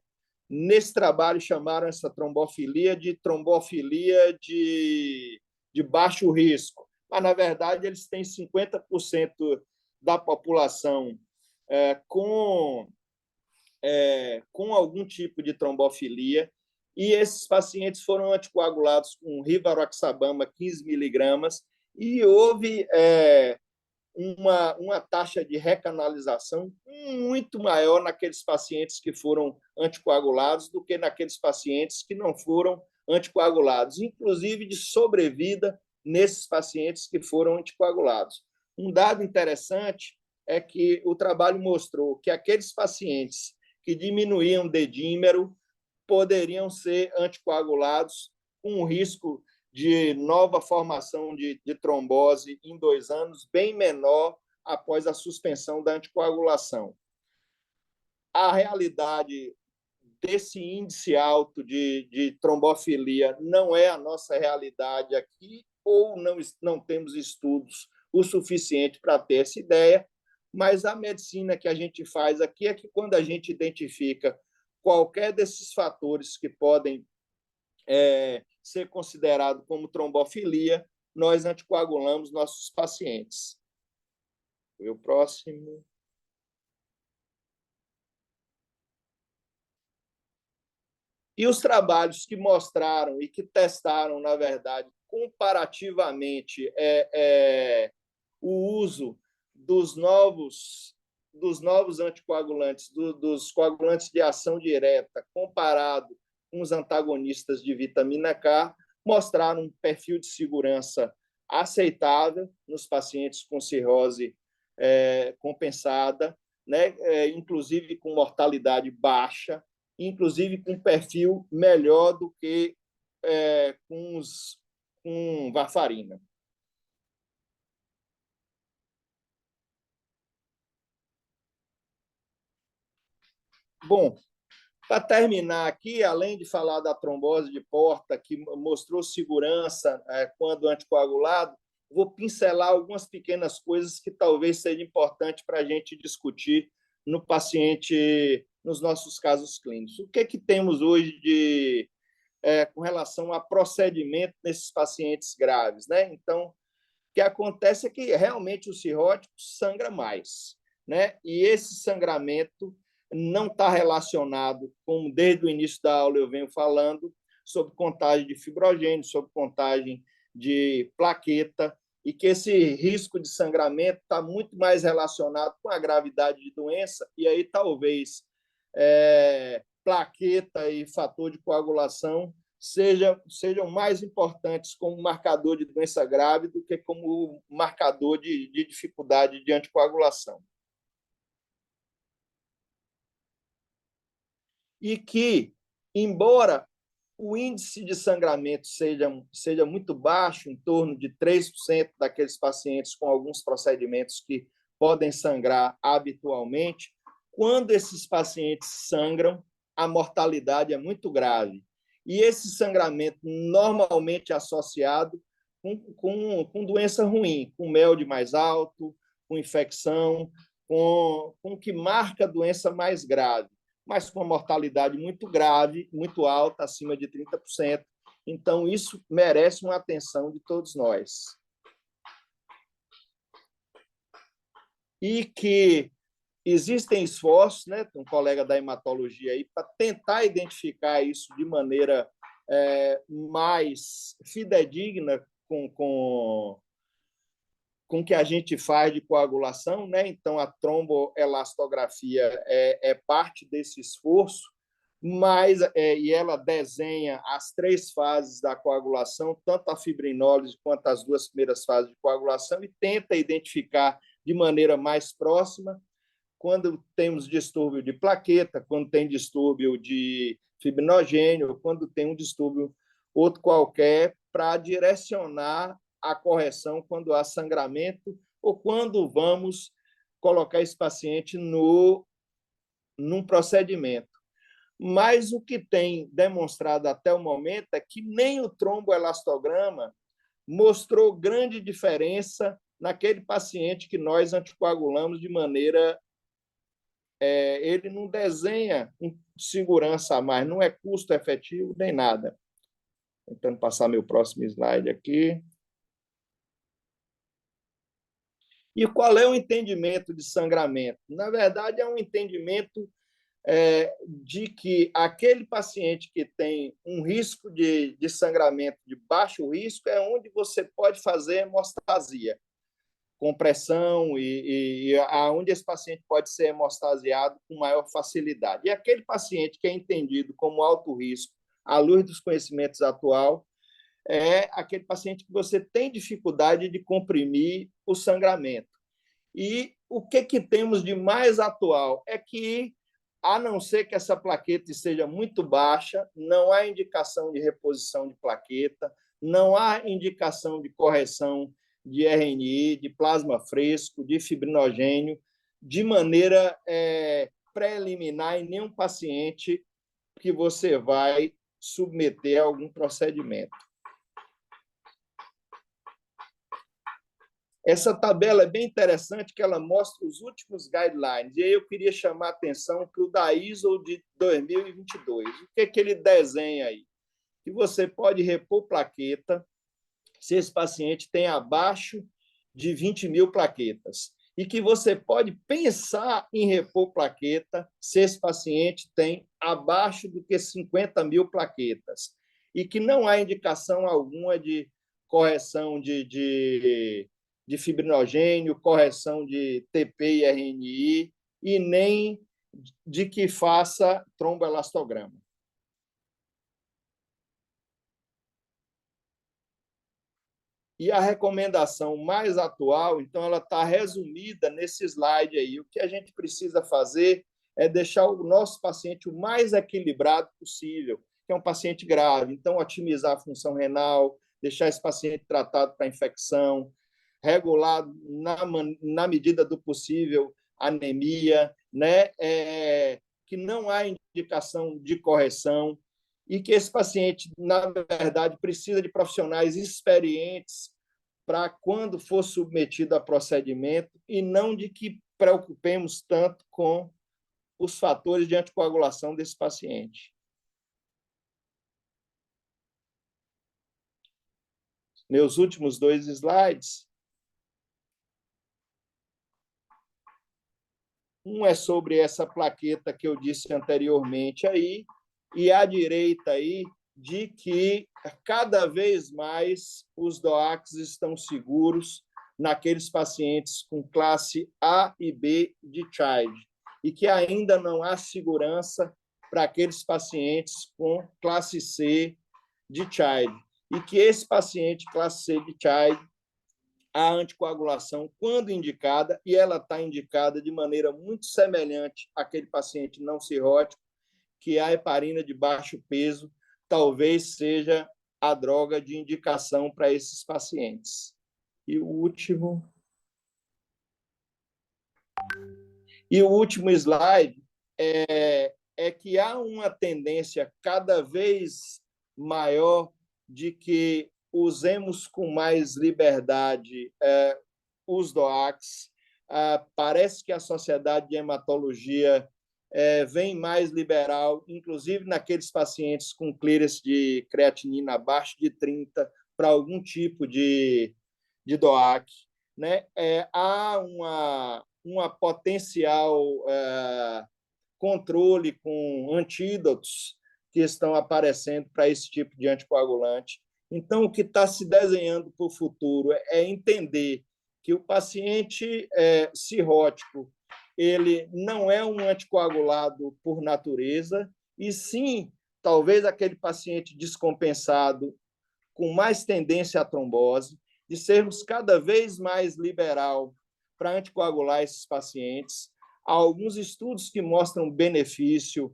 Nesse trabalho, chamaram essa trombofilia de trombofilia de baixo risco. Mas, na verdade, eles têm 50% da população com algum tipo de trombofilia, e esses pacientes foram anticoagulados com rivaroxabana 15 miligramas, e houve uma taxa de recanalização muito maior naqueles pacientes que foram anticoagulados do que naqueles pacientes que não foram anticoagulados, inclusive de sobrevida nesses pacientes que foram anticoagulados. Um dado interessante é que o trabalho mostrou que aqueles pacientes que diminuíam dedímero poderiam ser anticoagulados com um risco de nova formação de trombose em 2 anos, bem menor após a suspensão da anticoagulação. A realidade desse índice alto de trombofilia não é a nossa realidade aqui, ou não temos estudos o suficiente para ter essa ideia, mas a medicina que a gente faz aqui é que, quando a gente identifica qualquer desses fatores que podem ser considerado como trombofilia, nós anticoagulamos nossos pacientes. O próximo. E os trabalhos que mostraram e que testaram, na verdade, comparativamente o uso dos novos anticoagulantes, dos coagulantes de ação direta, comparado com os antagonistas de vitamina K, mostraram um perfil de segurança aceitável nos pacientes com cirrose compensada, né? Inclusive com mortalidade baixa, inclusive com perfil melhor do que com varfarina. Bom, para terminar aqui, além de falar da trombose de porta, que mostrou segurança quando anticoagulado, vou pincelar algumas pequenas coisas que talvez seja importante para a gente discutir no paciente, nos nossos casos clínicos. O que temos hoje com relação a procedimento nesses pacientes graves, né? Então, o que acontece é que realmente o cirrótico sangra mais, né? E esse sangramento não está relacionado, como desde o início da aula eu venho falando, sobre contagem de fibrogênio, sobre contagem de plaqueta, e que esse risco de sangramento está muito mais relacionado com a gravidade de doença, e aí talvez plaqueta e fator de coagulação sejam mais importantes como marcador de doença grave do que como marcador de dificuldade de anticoagulação. E que, embora o índice de sangramento seja muito baixo, em torno de 3% daqueles pacientes com alguns procedimentos que podem sangrar habitualmente, quando esses pacientes sangram, a mortalidade é muito grave. E esse sangramento normalmente associado com doença ruim, com MELD mais alto, com infecção, com o que marca a doença mais grave, mas com uma mortalidade muito grave, muito alta, acima de 30%. Então, isso merece uma atenção de todos nós. E que existem esforços, né, um colega da hematologia aí, para tentar identificar isso de maneira mais fidedigna com o que a gente faz de coagulação, né? Então, a tromboelastografia é parte desse esforço, mas e ela desenha as 3 fases da coagulação, tanto a fibrinólise quanto as 2 primeiras fases de coagulação, e tenta identificar de maneira mais próxima quando temos distúrbio de plaqueta, quando tem distúrbio de fibrinogênio, quando tem um distúrbio outro qualquer, para direcionar a correção quando há sangramento ou quando vamos colocar esse paciente num procedimento. Mas o que tem demonstrado até o momento é que nem o tromboelastograma mostrou grande diferença naquele paciente que nós anticoagulamos de maneira ele não desenha um segurança a mais, não é custo efetivo nem nada. Tentando passar meu próximo slide aqui. E qual é o entendimento de sangramento? Na verdade, é um entendimento de que aquele paciente que tem um risco de sangramento de baixo risco é onde você pode fazer hemostasia, compressão e aonde esse paciente pode ser hemostasiado com maior facilidade. E aquele paciente que é entendido como alto risco, à luz dos conhecimentos atual, é aquele paciente que você tem dificuldade de comprimir o sangramento. E o que temos de mais atual é que, a não ser que essa plaqueta esteja muito baixa, não há indicação de reposição de plaqueta, não há indicação de correção de RNI, de plasma fresco, de fibrinogênio, de maneira preliminar em nenhum paciente que você vai submeter a algum procedimento. Essa tabela é bem interessante, que ela mostra os últimos guidelines. E aí eu queria chamar a atenção para o da ISO de 2022. O que ele desenha aí? Que você pode repor plaqueta se esse paciente tem abaixo de 20 mil plaquetas. E que você pode pensar em repor plaqueta se esse paciente tem abaixo do que 50 mil plaquetas. E que não há indicação alguma de correção de fibrinogênio, correção de TP e RNI, e nem de que faça tromboelastograma. E a recomendação mais atual, então, ela está resumida nesse slide aí. O que a gente precisa fazer é deixar o nosso paciente o mais equilibrado possível, que é um paciente grave. Então, otimizar a função renal, deixar esse paciente tratado para infecção, regular, na medida do possível, anemia, né? Que não há indicação de correção, e que esse paciente, na verdade, precisa de profissionais experientes para quando for submetido a procedimento, e não de que preocupemos tanto com os fatores de anticoagulação desse paciente. Meus últimos 2 slides. Um é sobre essa plaqueta que eu disse anteriormente aí, e à direita aí, de que cada vez mais os DOACs estão seguros naqueles pacientes com classe A e B de CHILD, e que ainda não há segurança para aqueles pacientes com classe C de CHILD, e que esse paciente classe C de CHILD, a anticoagulação, quando indicada, e ela está indicada de maneira muito semelhante àquele paciente não cirrótico, que a heparina de baixo peso talvez seja a droga de indicação para esses pacientes. E o último slide é que há uma tendência cada vez maior de que usemos com mais liberdade os DOACs. Parece que a Sociedade de Hematologia vem mais liberal, inclusive naqueles pacientes com clearance de creatinina abaixo de 30, para algum tipo de DOAC. Né? Há uma potencial controle com antídotos que estão aparecendo para esse tipo de anticoagulante. Então, o que está se desenhando para o futuro é entender que o paciente cirrótico ele não é um anticoagulado por natureza, e sim, talvez aquele paciente descompensado com mais tendência à trombose, de sermos cada vez mais liberal para anticoagular esses pacientes. Há alguns estudos que mostram benefício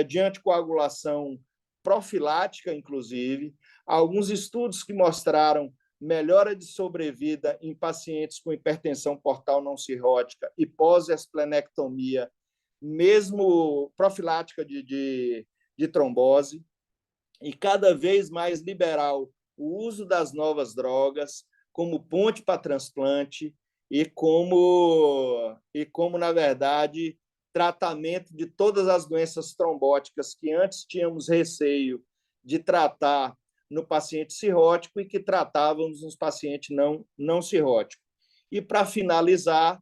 de anticoagulação profilática, inclusive. Há alguns estudos que mostraram melhora de sobrevida em pacientes com hipertensão portal não cirrótica e pós-esplenectomia, mesmo profilática de trombose, e cada vez mais liberal o uso das novas drogas como ponte para transplante e como, na verdade, tratamento de todas as doenças trombóticas que antes tínhamos receio de tratar no paciente cirrótico e que tratávamos nos pacientes não cirróticos. E, para finalizar,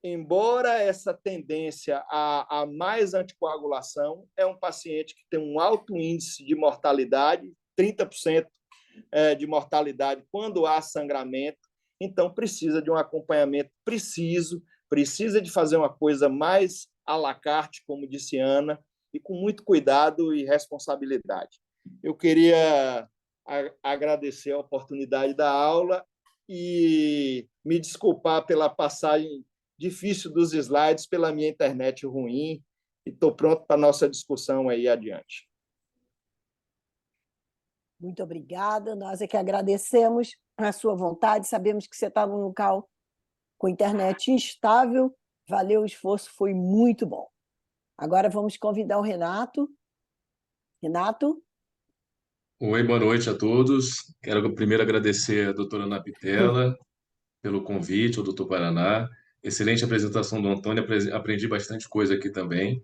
embora essa tendência a mais anticoagulação, é um paciente que tem um alto índice de mortalidade, 30% de mortalidade quando há sangramento, então precisa de um acompanhamento preciso, precisa de fazer uma coisa mais à la carte, como disse Ana, e com muito cuidado e responsabilidade. Eu queria agradecer a oportunidade da aula e me desculpar pela passagem difícil dos slides, pela minha internet ruim, e estou pronto para a nossa discussão aí adiante. Muito obrigada. Nós é que agradecemos a sua vontade. Sabemos que você está num local com internet instável. Valeu o esforço, foi muito bom. Agora vamos convidar o Renato. Renato? Oi, boa noite a todos. Quero primeiro agradecer a doutora Ana Pitela pelo convite, ao doutor Paraná. Excelente apresentação do Antônio, aprendi bastante coisa aqui também.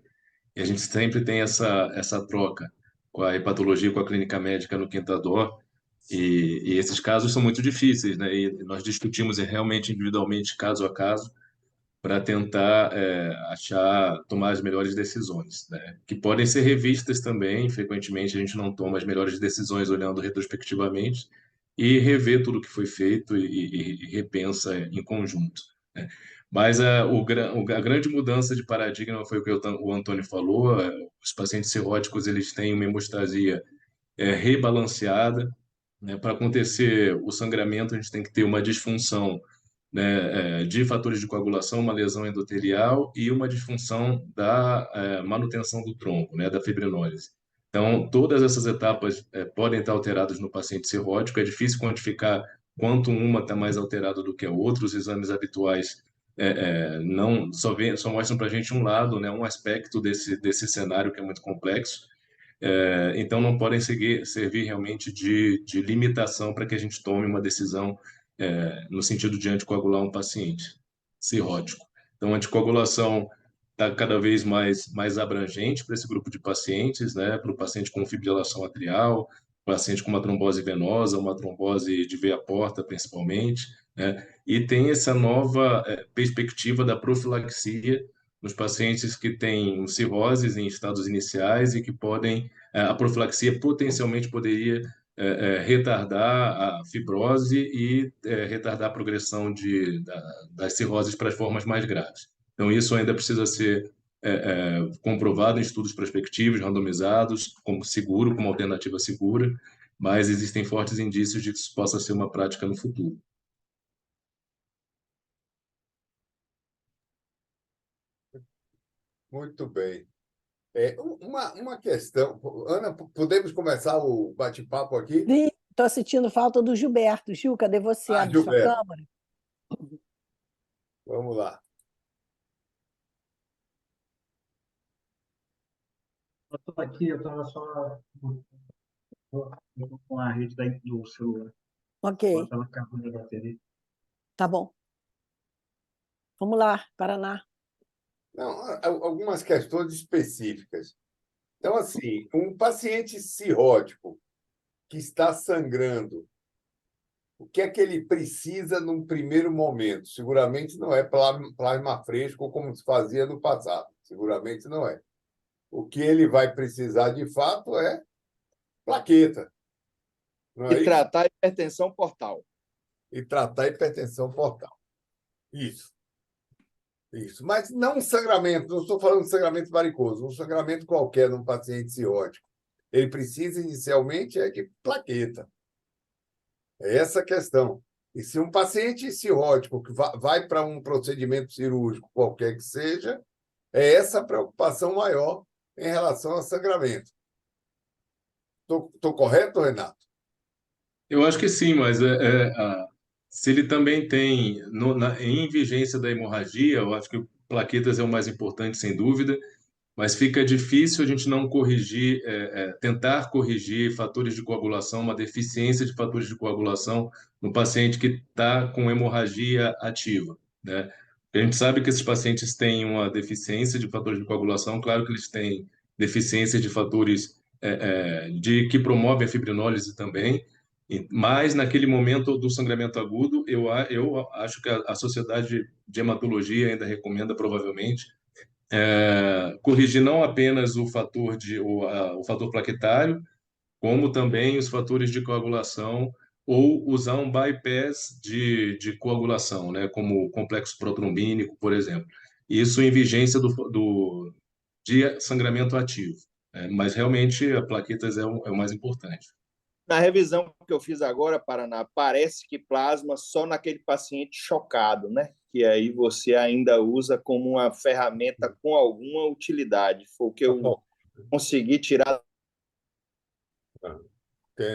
E a gente sempre tem essa troca com a hepatologia, com a clínica médica no Quinta Dó. E esses casos são muito difíceis, né? E nós discutimos realmente individualmente, caso a caso, para tentar tomar as melhores decisões, né? Que podem ser revistas também. Frequentemente a gente não toma as melhores decisões olhando retrospectivamente e rever tudo que foi feito e repensa em conjunto, né? Mas a grande mudança de paradigma foi o que o Antônio falou. Os pacientes cirróticos eles têm uma hemostasia rebalanceada, né? Para acontecer o sangramento, a gente tem que ter uma disfunção, né, de fatores de coagulação, uma lesão endotelial e uma disfunção da manutenção do tronco, né, da fibrinólise. Então, todas essas etapas podem estar alteradas no paciente cirrótico. É difícil quantificar quanto uma está mais alterada do que a outra. Os exames habituais não só mostram para a gente um lado, né, um aspecto desse cenário que é muito complexo. Então, não podem servir realmente de limitação para que a gente tome uma decisão no sentido de anticoagular um paciente cirrótico. Então, a anticoagulação está cada vez mais abrangente para esse grupo de pacientes, né? Para o paciente com fibrilação atrial, paciente com uma trombose venosa, uma trombose de veia porta, principalmente, né? E tem essa nova perspectiva da profilaxia nos pacientes que têm cirroses em estados iniciais e que a profilaxia potencialmente poderia retardar a fibrose e retardar a progressão das cirroses para as formas mais graves. Então, isso ainda precisa ser comprovado em estudos prospectivos, randomizados, como seguro, como alternativa segura, mas existem fortes indícios de que isso possa ser uma prática no futuro. Muito bem. Uma questão. Ana, podemos começar o bate-papo aqui? Sim, estou sentindo falta do Gilberto. Gil, cadê você? Abre sua Gilberto, câmera. vamos lá. Eu estou aqui, eu estava só com a rede do celular. Ok, Eu estava acabando a bateria. tá bom. Vamos lá, Paraná. Não, algumas questões específicas. Então, assim, um paciente cirrótico que está sangrando, o que é que ele precisa num primeiro momento? Seguramente não é plasma fresco como se fazia no passado. Seguramente não é. O que ele vai precisar, de fato, é plaqueta. Não é E isso? tratar a hipertensão portal. E tratar a hipertensão portal. Isso. Isso. Mas não um sangramento, não estou falando de sangramento varicoso, um sangramento qualquer num paciente cirrótico. Ele precisa, inicialmente, de plaqueta. É essa a questão. E se um paciente cirrótico que vai para um procedimento cirúrgico, qualquer que seja, é essa a preocupação maior em relação ao sangramento. Estou correto, Renato? Eu acho que sim, mas se ele também tem, em vigência da hemorragia, eu acho que plaquetas é o mais importante, sem dúvida, mas fica difícil a gente não corrigir, tentar corrigir fatores de coagulação, uma deficiência de fatores de coagulação no paciente que está com hemorragia ativa, né? A gente sabe que esses pacientes têm uma deficiência de fatores de coagulação, claro que eles têm deficiência de fatores que promovem a fibrinólise também, mas naquele momento do sangramento agudo, eu acho que a Sociedade de Hematologia ainda recomenda, provavelmente, corrigir não apenas o fator plaquetário, como também os fatores de coagulação, ou usar um bypass de coagulação, né, como o complexo protrombínico, por exemplo. Isso em vigência de sangramento ativo. Mas realmente a plaquetas é o mais importante. Na revisão que eu fiz agora, Paraná, parece que plasma só naquele paciente chocado, né? Que aí você ainda usa como uma ferramenta com alguma utilidade. Foi o que eu consegui tirar.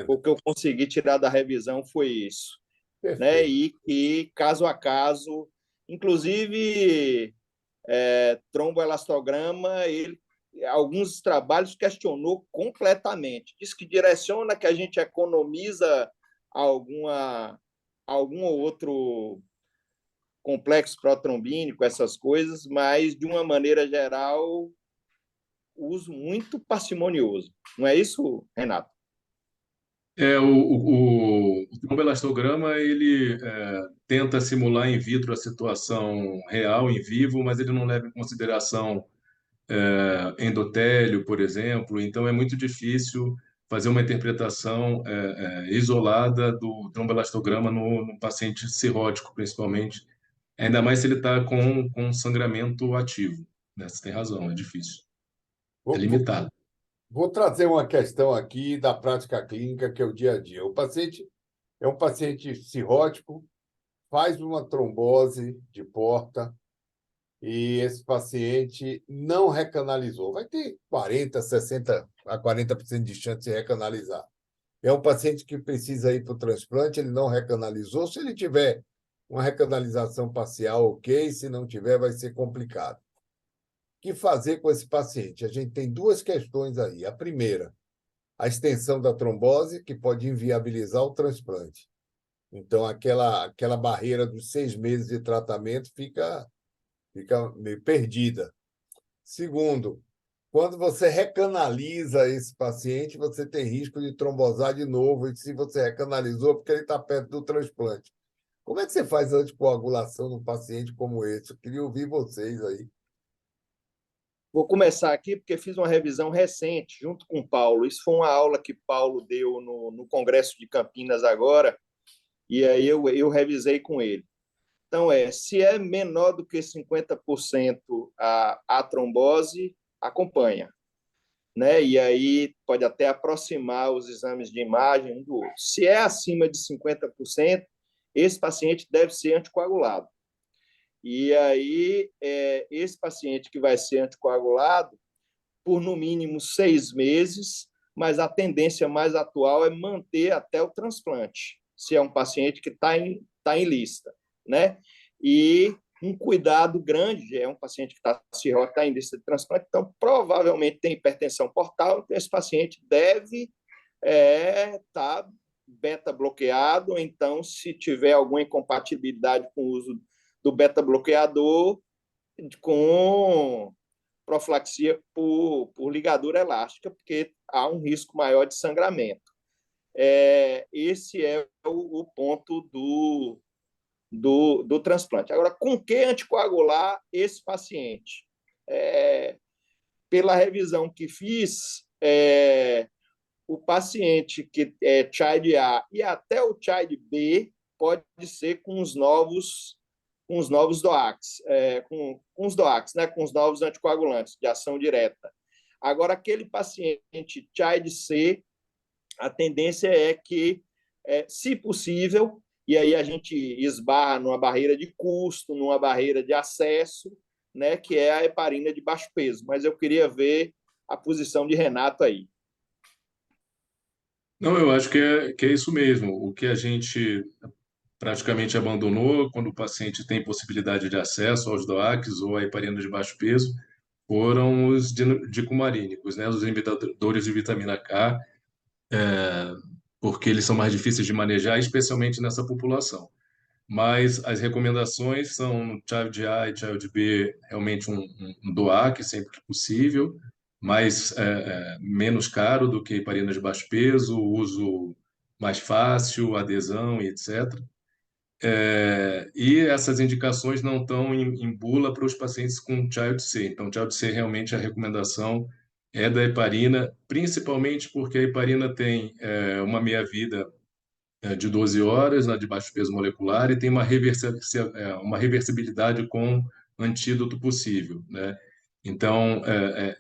O que eu consegui tirar da revisão foi isso, né? E caso a caso, inclusive tromboelastograma, alguns trabalhos questionou completamente. Diz que direciona que a gente economiza algum ou outro complexo protrombínico, essas coisas, mas, de uma maneira geral, uso muito parcimonioso. Não é isso, Renato? O tromboelastograma, ele tenta simular in vitro a situação real, em vivo, mas ele não leva em consideração endotélio, por exemplo, então é muito difícil fazer uma interpretação isolada do tromboelastograma no paciente cirrótico, principalmente, ainda mais se ele está com sangramento ativo. Né? Você tem razão, é difícil, é Vou, vou, limitado. vou trazer uma questão aqui da prática clínica, que é o dia a dia. O paciente é um paciente cirrótico, faz uma trombose de porta e esse paciente não recanalizou. Vai ter 40, 60 a 40% de chance de recanalizar. É um paciente que precisa ir para o transplante, ele não recanalizou. Se ele tiver uma recanalização parcial, ok. Se não tiver, vai ser complicado. O que fazer com esse paciente? A gente tem duas questões aí. A primeira, a extensão da trombose, que pode inviabilizar o transplante. Então, aquela barreira dos 6 meses de tratamento fica meio perdida. Segundo, quando você recanaliza esse paciente, você tem risco de trombosar de novo, e se você recanalizou, porque ele está perto do transplante. Como é que você faz anticoagulação num paciente como esse? Eu queria ouvir vocês aí. Vou começar aqui porque fiz uma revisão recente, junto com o Paulo. Isso foi uma aula que Paulo deu no Congresso de Campinas agora, e aí eu revisei com ele. Então, se é menor do que 50% a trombose, acompanha, né? E aí pode até aproximar os exames de imagem um do outro. Se é acima de 50%, esse paciente deve ser anticoagulado. E aí, esse paciente que vai ser anticoagulado por no mínimo 6 meses, mas a tendência mais atual é manter até o transplante, se é um paciente que tá em lista, né? E um cuidado grande, é um paciente que está cirrótico, está em lista de transplante, então provavelmente tem hipertensão portal, então esse paciente deve estar beta-bloqueado, então se tiver alguma incompatibilidade com o uso do beta-bloqueador, com profilaxia por ligadura elástica, porque há um risco maior de sangramento. Esse é o ponto do transplante. Agora, com que anticoagular esse paciente? Pela revisão que fiz, o paciente que é CHILD A e até o CHILD B pode ser com os novos DOACs, com os DOACs, né, com os novos anticoagulantes de ação direta. Agora, aquele paciente CHILD C, a tendência é que, se possível, e aí a gente esbarra numa barreira de custo, numa barreira de acesso, né, que é a heparina de baixo peso. Mas eu queria ver a posição de Renato aí. Não, eu acho que é isso mesmo. O que a gente praticamente abandonou quando o paciente tem possibilidade de acesso aos DOACs ou a heparina de baixo peso foram os dicumarínicos, né, os inibidores de vitamina K, porque eles são mais difíceis de manejar, especialmente nessa população. mas as recomendações são Child A e Child B, realmente um DOAC sempre que possível, mas menos caro do que heparina de baixo peso, uso mais fácil, adesão e etc. E essas indicações não estão em bula para os pacientes com Child C. Então, Child C, realmente, a recomendação é da heparina, principalmente porque a heparina tem uma meia-vida de 12 horas, na de baixo peso molecular, e tem uma reversibilidade com antídoto possível, né? Então,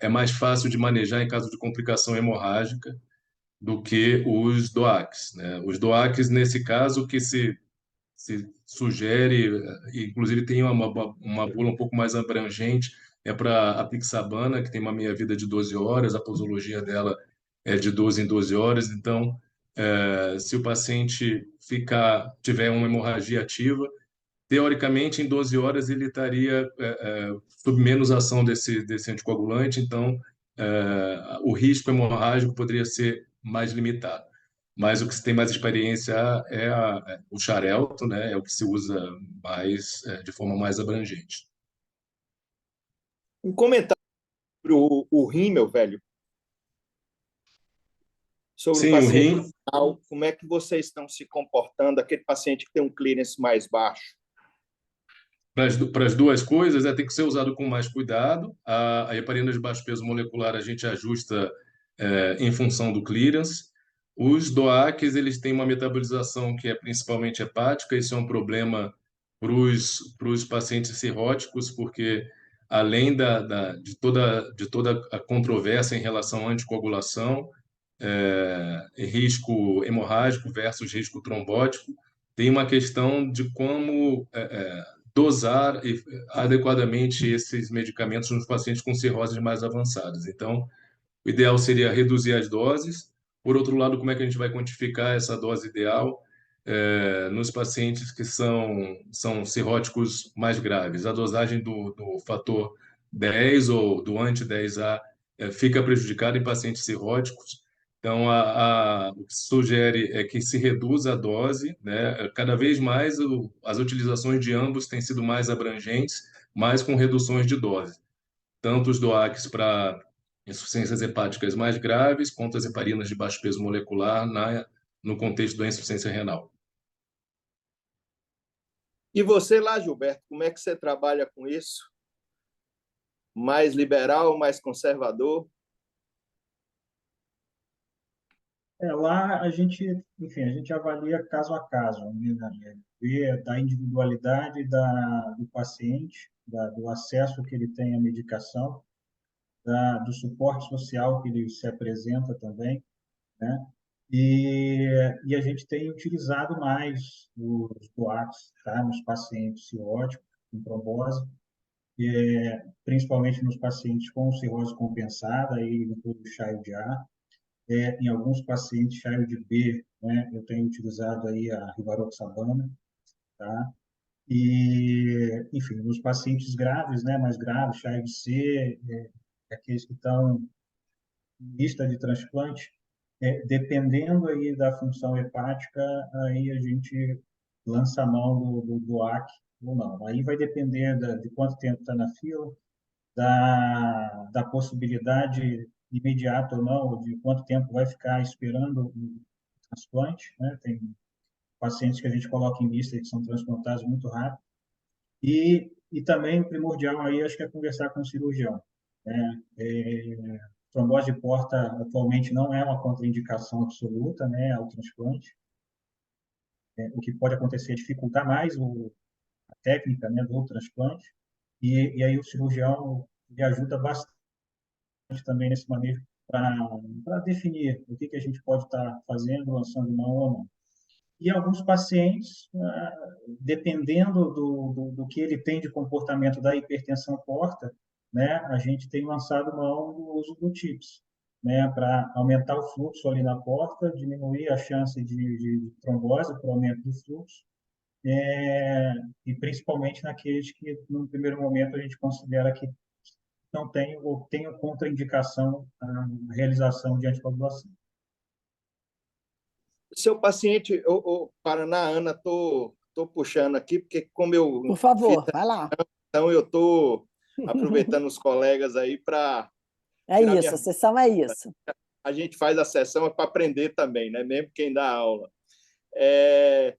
é mais fácil de manejar em caso de complicação hemorrágica do que os DOACs, né? Os DOACs, nesse caso, que se sugere, inclusive tem uma bula um pouco mais abrangente, é para a Pixabana, que tem uma meia-vida de 12 horas, a posologia dela é de 12 em 12 horas, então, se o paciente tiver uma hemorragia ativa, teoricamente, em 12 horas ele estaria sob menos ação desse anticoagulante, então o risco hemorrágico poderia ser mais limitado. Mas o que se tem mais experiência é o Xarelto, né? É o que se usa mais de forma mais abrangente. Um comentário sobre o rim, meu velho, sobre o Sim, o paciente rim, renal, como é que vocês estão se comportando, aquele paciente que tem um clearance mais baixo? para as duas coisas, tem que ser usado com mais cuidado. A heparina de baixo peso molecular a gente ajusta em função do clearance. Os DOACs, eles têm uma metabolização que é principalmente hepática, isso é um problema para os pacientes cirróticos, porque além de toda a controvérsia em relação à anticoagulação, risco hemorrágico versus risco trombótico, tem uma questão de como dosar adequadamente esses medicamentos nos pacientes com cirroses mais avançadas. Então, o ideal seria reduzir as doses. Por outro lado, como é que a gente vai quantificar essa dose ideal nos pacientes que são cirróticos mais graves? A dosagem do fator 10 ou do anti-10A fica prejudicada em pacientes cirróticos. Então, o que se sugere é que se reduza a dose, né? Cada vez mais as utilizações de ambos têm sido mais abrangentes, mas com reduções de dose. Tanto os DOACs para insuficiências hepáticas mais graves, quanto as heparinas de baixo peso molecular no contexto da insuficiência renal. E você lá, Gilberto, como é que você trabalha com isso? Mais liberal, mais conservador? Lá a gente, enfim, a gente avalia caso a caso, né? Vê da individualidade do paciente, do acesso que ele tem à medicação, do suporte social que ele se apresenta também, né? E a gente tem utilizado mais os DOACs, tá? Nos pacientes cirróticos, com trombose, principalmente nos pacientes com cirrose compensada, aí inclui o Child A. Em alguns pacientes Child B, né? Eu tenho utilizado aí a rivaroxabana, tá? E, enfim, nos pacientes graves, né? Mais graves, Child C, aqueles que estão em lista de transplante, dependendo aí da função hepática, aí a gente lança a mão do AC ou não. Aí vai depender de quanto tempo está na fila, da possibilidade imediata ou não, de quanto tempo vai ficar esperando o transplante, né? Tem pacientes que a gente coloca em lista que são transplantados muito rápido. E também o primordial aí acho que é conversar com o cirurgião, né? Trombose de porta atualmente não é uma contraindicação absoluta, né, ao transplante. O que pode acontecer é dificultar mais a técnica, né, do transplante. E aí o cirurgião ele ajuda bastante também nesse manejo para definir o que a gente pode estar fazendo, lançando mão ou não. E alguns pacientes, dependendo do que ele tem de comportamento da hipertensão porta, né, a gente tem lançado mão do uso do TIPS, né, para aumentar o fluxo ali na porta, diminuir a chance de trombose por aumento do fluxo, e principalmente naqueles que, no primeiro momento, a gente considera que não tem ou tem contraindicação à realização de anticoagulação. Seu paciente, Paraná, Ana, estou tô puxando aqui, porque como eu Por fiz, favor, vai lá. então eu estou aproveitando os colegas aí para É tirar isso, minha... a sessão é isso. A gente faz a sessão para aprender também, né? Mesmo quem dá aula. É,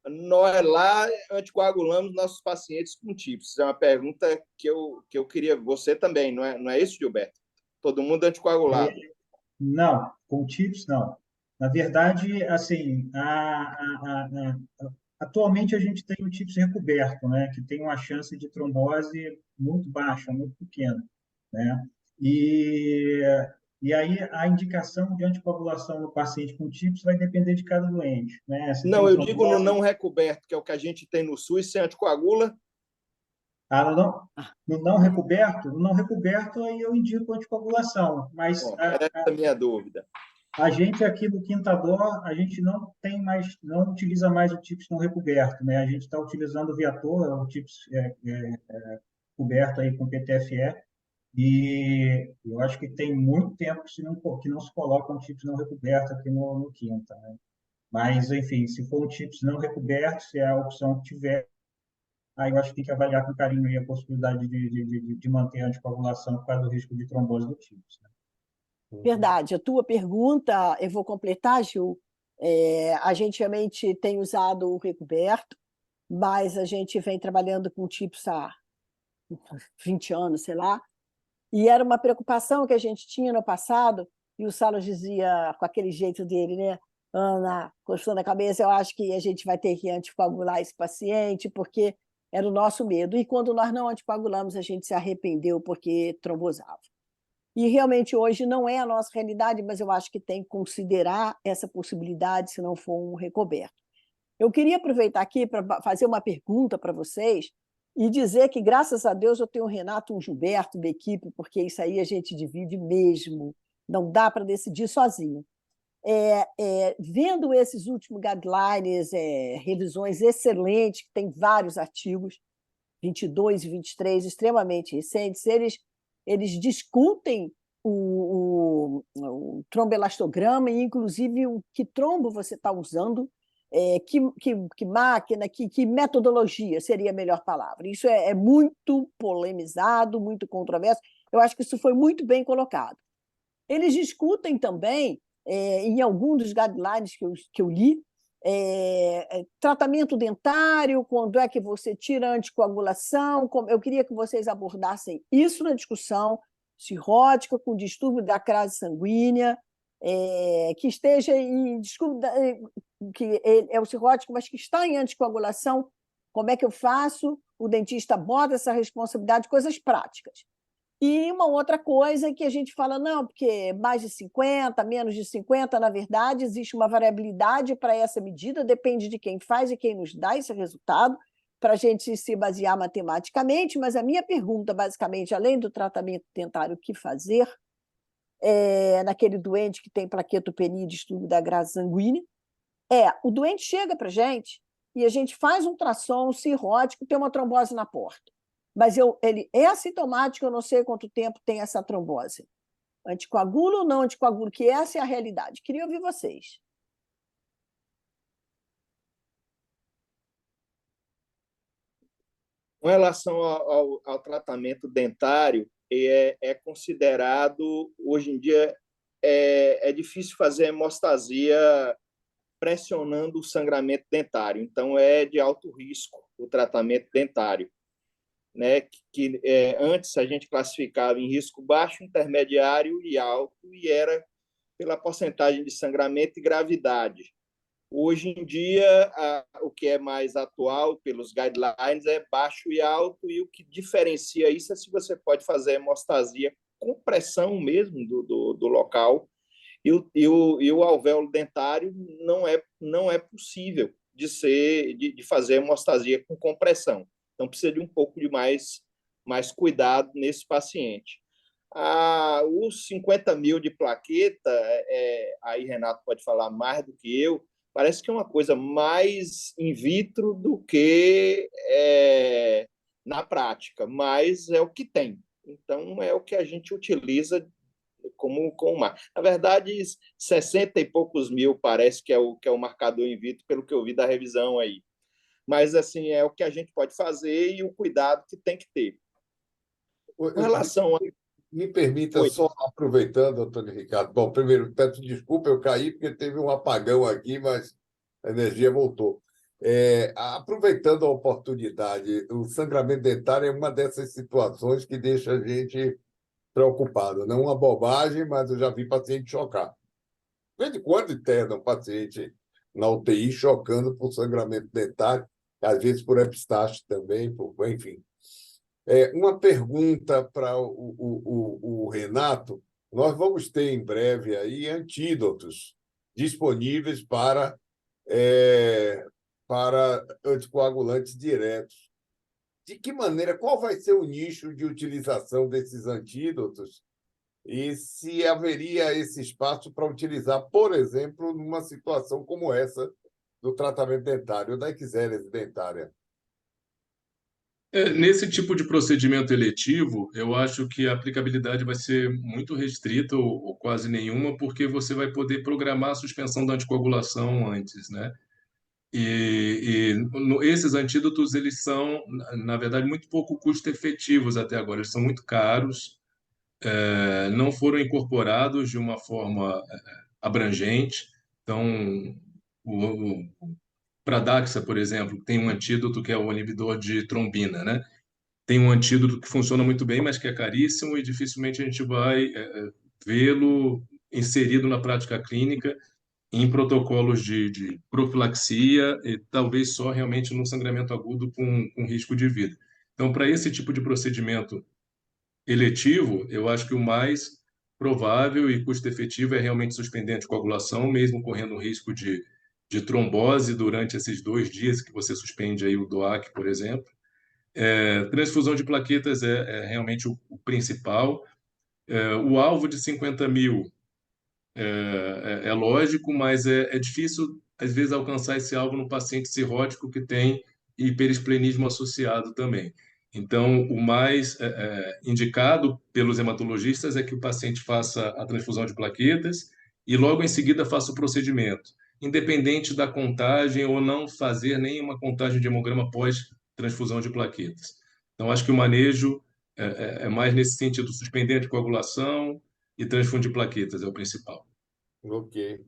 nós lá anticoagulamos nossos pacientes com TIPS. É uma pergunta que eu queria... Você também, não é isso, Gilberto? Todo mundo anticoagulado. Não, com TIPS não. Na verdade, assim, atualmente a gente tem o TIPS recoberto, né, que tem uma chance de trombose muito baixa, muito pequena, né? E, e aí a indicação de anticoagulação no paciente com TIPS vai depender de cada doente, né? Se Não, tem eu digo no trombose, não recoberto, que é o que a gente tem no SUS, se anticoagula. no não recoberto, aí eu indico anticoagulação, mas Bom, era essa a minha dúvida. a gente aqui do Quintador, a gente não tem mais, não utiliza mais o TIPS não recoberto, né? A gente está utilizando o Viator, o TIPS coberto aí com PTFE, e eu acho que tem muito tempo que não se coloca um TIPS não recoberto aqui no Quinta, né? Mas, enfim, se for um TIPS não recoberto, se é a opção que tiver, aí eu acho que tem que avaliar com carinho aí a possibilidade de manter a anticoagulação por causa do risco de trombose do TIPS, né? Verdade. A tua pergunta, eu vou completar, Gil. A gente realmente tem usado o recoberto, mas a gente vem trabalhando com TIPS há 20 anos, sei lá, e era uma preocupação que a gente tinha no passado, e o Salos dizia, com aquele jeito dele, né? Ana, coçando a cabeça, eu acho que a gente vai ter que anticoagular esse paciente, porque era o nosso medo. E quando nós não anticoagulamos, a gente se arrependeu porque trombosava. E realmente hoje não é a nossa realidade, mas eu acho que tem que considerar essa possibilidade se não for um recoberto. Eu queria aproveitar aqui para fazer uma pergunta para vocês e dizer que, graças a Deus, eu tenho o Renato e o Gilberto da equipe, porque isso aí a gente divide mesmo, não dá para decidir sozinho. Vendo esses últimos guidelines, revisões excelentes, que tem vários artigos, 22 e 23, extremamente recentes, eles discutem o tromboelastograma e, inclusive, o que trombo você está usando, que máquina, que metodologia seria a melhor palavra. Isso é muito polemizado, muito controverso. Eu acho que isso foi muito bem colocado. Eles discutem também, em alguns dos guidelines que eu li, tratamento dentário, quando é que você tira a anticoagulação. Eu queria que vocês abordassem isso na discussão, cirrótica com distúrbio da crase sanguínea, que esteja em distúrbio, que é o cirrótico, mas que está em anticoagulação. Como é que eu faço? O dentista bota essa responsabilidade, coisas práticas. E uma outra coisa que a gente fala, não, porque mais de 50, menos de 50, na verdade, existe uma variabilidade para essa medida, depende de quem faz e quem nos dá esse resultado, para a gente se basear matematicamente, mas a minha pergunta, basicamente, além do tratamento dentário, o que fazer, naquele doente que tem plaquetopenia e distúrbio da grade sanguínea, o doente chega para a gente e a gente faz um ultrassom cirrótico, tem uma trombose na porta. Mas ele é assintomático, eu não sei quanto tempo tem essa trombose. Anticoagulo ou não anticoagulo? Que essa é a realidade. Queria ouvir vocês. Com relação ao tratamento dentário, é considerado, hoje em dia, é difícil fazer hemostasia pressionando o sangramento dentário. Então, é de alto risco o tratamento dentário, né? Antes a gente classificava em risco baixo, intermediário e alto, e era pela porcentagem de sangramento e gravidade. Hoje em dia, o que é mais atual pelos guidelines é baixo e alto, e o que diferencia isso é se você pode fazer hemostasia com pressão mesmo do local, e o alvéolo dentário não é possível de fazer hemostasia com compressão. Então, precisa de um pouco de mais cuidado nesse paciente. Os 50 mil de plaqueta, aí Renato pode falar mais do que eu, parece que é uma coisa mais in vitro do que na prática, mas é o que tem. Então, é o que a gente utiliza como na verdade, 60 e poucos mil parece que é o marcador in vitro, pelo que eu vi da revisão aí. mas assim é o que a gente pode fazer e o cuidado que tem que ter. Com relação a... Me permita Oi. só, aproveitando, Antônio Ricardo. Bom, primeiro, peço desculpa, eu caí porque teve um apagão aqui, mas a energia voltou. Aproveitando a oportunidade, o sangramento dentário é uma dessas situações que deixa a gente preocupado. Não uma bobagem, mas eu já vi paciente chocar. De vez em quando interna um paciente na UTI chocando por sangramento dentário, às vezes por epistaxe também, enfim. Uma pergunta para o Renato. Nós vamos ter em breve aí antídotos disponíveis para anticoagulantes diretos. De que maneira, qual vai ser o nicho de utilização desses antídotos e se haveria esse espaço para utilizar, por exemplo, numa situação como essa do tratamento dentário, da eczérese dentária? Nesse tipo de procedimento eletivo, eu acho que a aplicabilidade vai ser muito restrita ou quase nenhuma, porque você vai poder programar a suspensão da anticoagulação antes, né? Esses antídotos, eles são, na verdade, muito pouco custo-efetivos até agora. Eles são muito caros, não foram incorporados de uma forma abrangente. Então, o Pradaxa, por exemplo, tem um antídoto que é o inibidor de trombina, né? Tem um antídoto que funciona muito bem, mas que é caríssimo e dificilmente a gente vai vê-lo inserido na prática clínica em protocolos de profilaxia e talvez só realmente no sangramento agudo com risco de vida. Então, para esse tipo de procedimento eletivo, eu acho que o mais provável e custo-efetivo é realmente suspender a anticoagulação, mesmo correndo o risco de trombose durante esses 2 dias que você suspende aí o DOAC, por exemplo. Transfusão de plaquetas é realmente o principal. O alvo de 50.000 é lógico, mas é difícil, às vezes, alcançar esse alvo no paciente cirrótico que tem hiperesplenismo associado também. Então, o mais indicado pelos hematologistas é que o paciente faça a transfusão de plaquetas e logo em seguida faça o procedimento, independente da contagem ou não fazer nenhuma contagem de hemograma pós-transfusão de plaquetas. Então, acho que o manejo é mais nesse sentido, suspender a anticoagulação e transfundir plaquetas é o principal. Ok.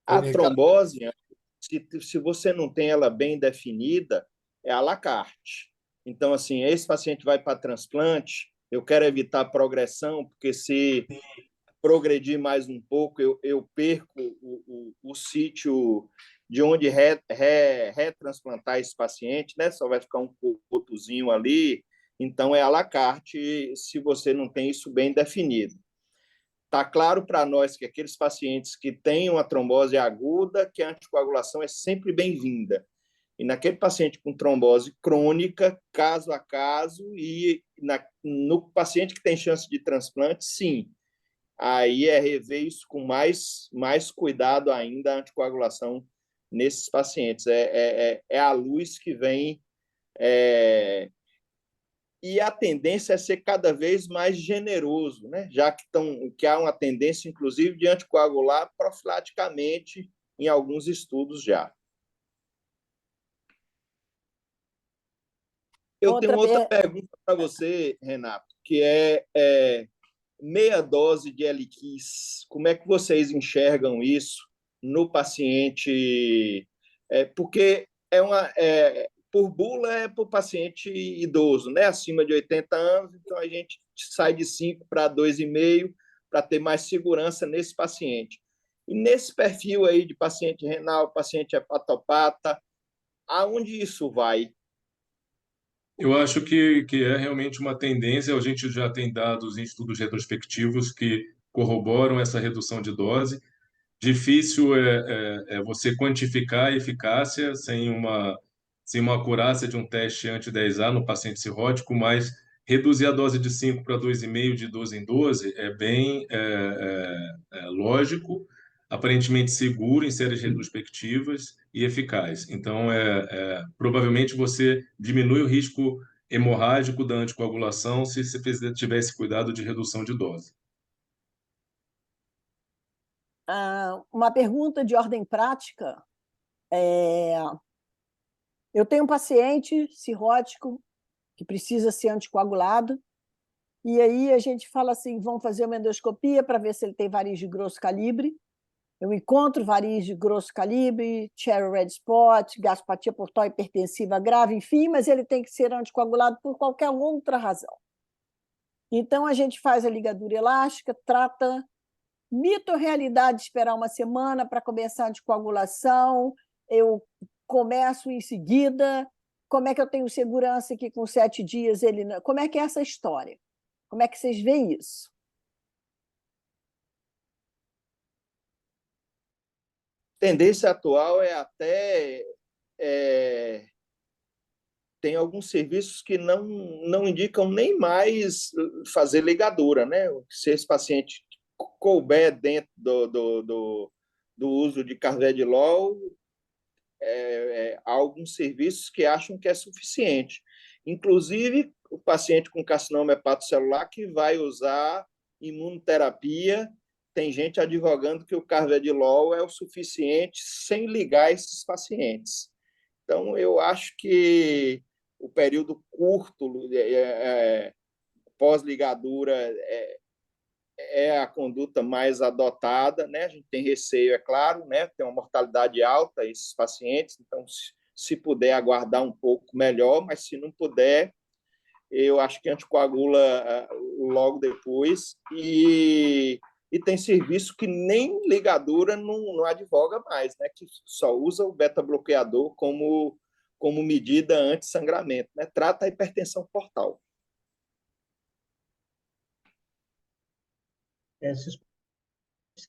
A Antônio Ricardo, trombose, se você não tem ela bem definida, é à la carte. Então, assim, esse paciente vai para transplante, eu quero evitar progressão, porque se progredir mais um pouco, eu perco o sítio de onde retransplantar esse paciente, né? Só vai ficar um pontozinho ali. Então, é à la carte se você não tem isso bem definido. Está claro para nós que aqueles pacientes que têm uma trombose aguda, que a anticoagulação é sempre bem-vinda. E naquele paciente com trombose crônica, caso a caso, e no paciente que tem chance de transplante, sim. Aí é rever isso com mais cuidado ainda, a anticoagulação nesses pacientes. É a luz que vem e a tendência é ser cada vez mais generoso, né? Já que há uma tendência, inclusive, de anticoagular profilaticamente em alguns estudos já. Eu tenho outra pergunta para você, Renato, que é meia dose de Eliquis. Como é que vocês enxergam isso no paciente? Porque por bula é para o paciente idoso, né? Acima de 80 anos, então a gente sai de 5 para 2,5 para ter mais segurança nesse paciente. E nesse perfil aí de paciente renal, paciente hepatopata, aonde isso vai? Eu acho que é realmente uma tendência. A gente já tem dados em estudos retrospectivos que corroboram essa redução de dose. Difícil é você quantificar a eficácia sem uma acurácia de um teste anti-10A no paciente cirrótico, mas reduzir a dose de 5 para 2,5 de 12 em 12 é bem lógico, aparentemente seguro em séries retrospectivas e eficaz. Então, provavelmente você diminui o risco hemorrágico da anticoagulação se você tiver esse cuidado de redução de dose. Uma pergunta de ordem prática. Eu tenho um paciente cirrótico que precisa ser anticoagulado, e aí a gente fala assim, vamos fazer uma endoscopia para ver se ele tem varizes de grosso calibre. Eu encontro varizes de grosso calibre, cherry red spot, gastropatia portal hipertensiva grave, enfim, mas ele tem que ser anticoagulado por qualquer outra razão. Então, a gente faz a ligadura elástica, trata. Mito ou realidade esperar uma semana para começar a anticoagulação? Eu começo em seguida? Como é que eu tenho segurança que com 7 dias ele não... Como é que é essa história? Como é que vocês veem isso? Tendência atual é até... tem alguns serviços que não indicam nem mais fazer ligadura, né? Se esse paciente couber dentro do uso de carvedilol, há alguns serviços que acham que é suficiente. Inclusive, o paciente com carcinoma hepatocelular que vai usar imunoterapia, tem gente advogando que o carvedilol é o suficiente sem ligar esses pacientes. Então, eu acho que o período curto pós-ligadura é a conduta mais adotada, né? A gente tem receio, é claro, né? Tem uma mortalidade alta esses pacientes, então, se puder aguardar um pouco, melhor, mas se não puder, eu acho que anticoagula logo depois. E tem serviço que nem ligadura não advoga mais, né? Que só usa o beta-bloqueador como medida anti-sangramento, né? Trata a hipertensão portal. Esses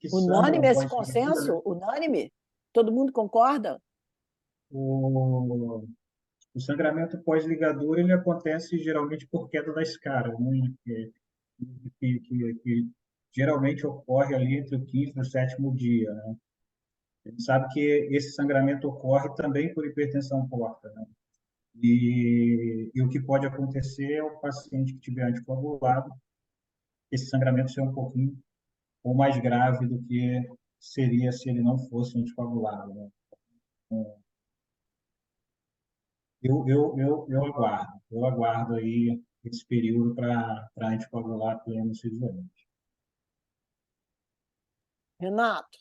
que Unânime sangram esse pós-ligadura, consenso? né? Unânime? Todo mundo concorda? O sangramento pós-ligadura ele acontece geralmente por queda da escara, né? Que geralmente ocorre ali entre o 15º e o 7º dia, né? A gente sabe que esse sangramento ocorre também por hipertensão porta, né? E o que pode acontecer é o paciente que tiver anticoagulado, esse sangramento ser um pouquinho ou mais grave do que seria se ele não fosse anticoagulado, né? Eu aguardo aí esse período para anticoagular pleno cirurgiante. Renato?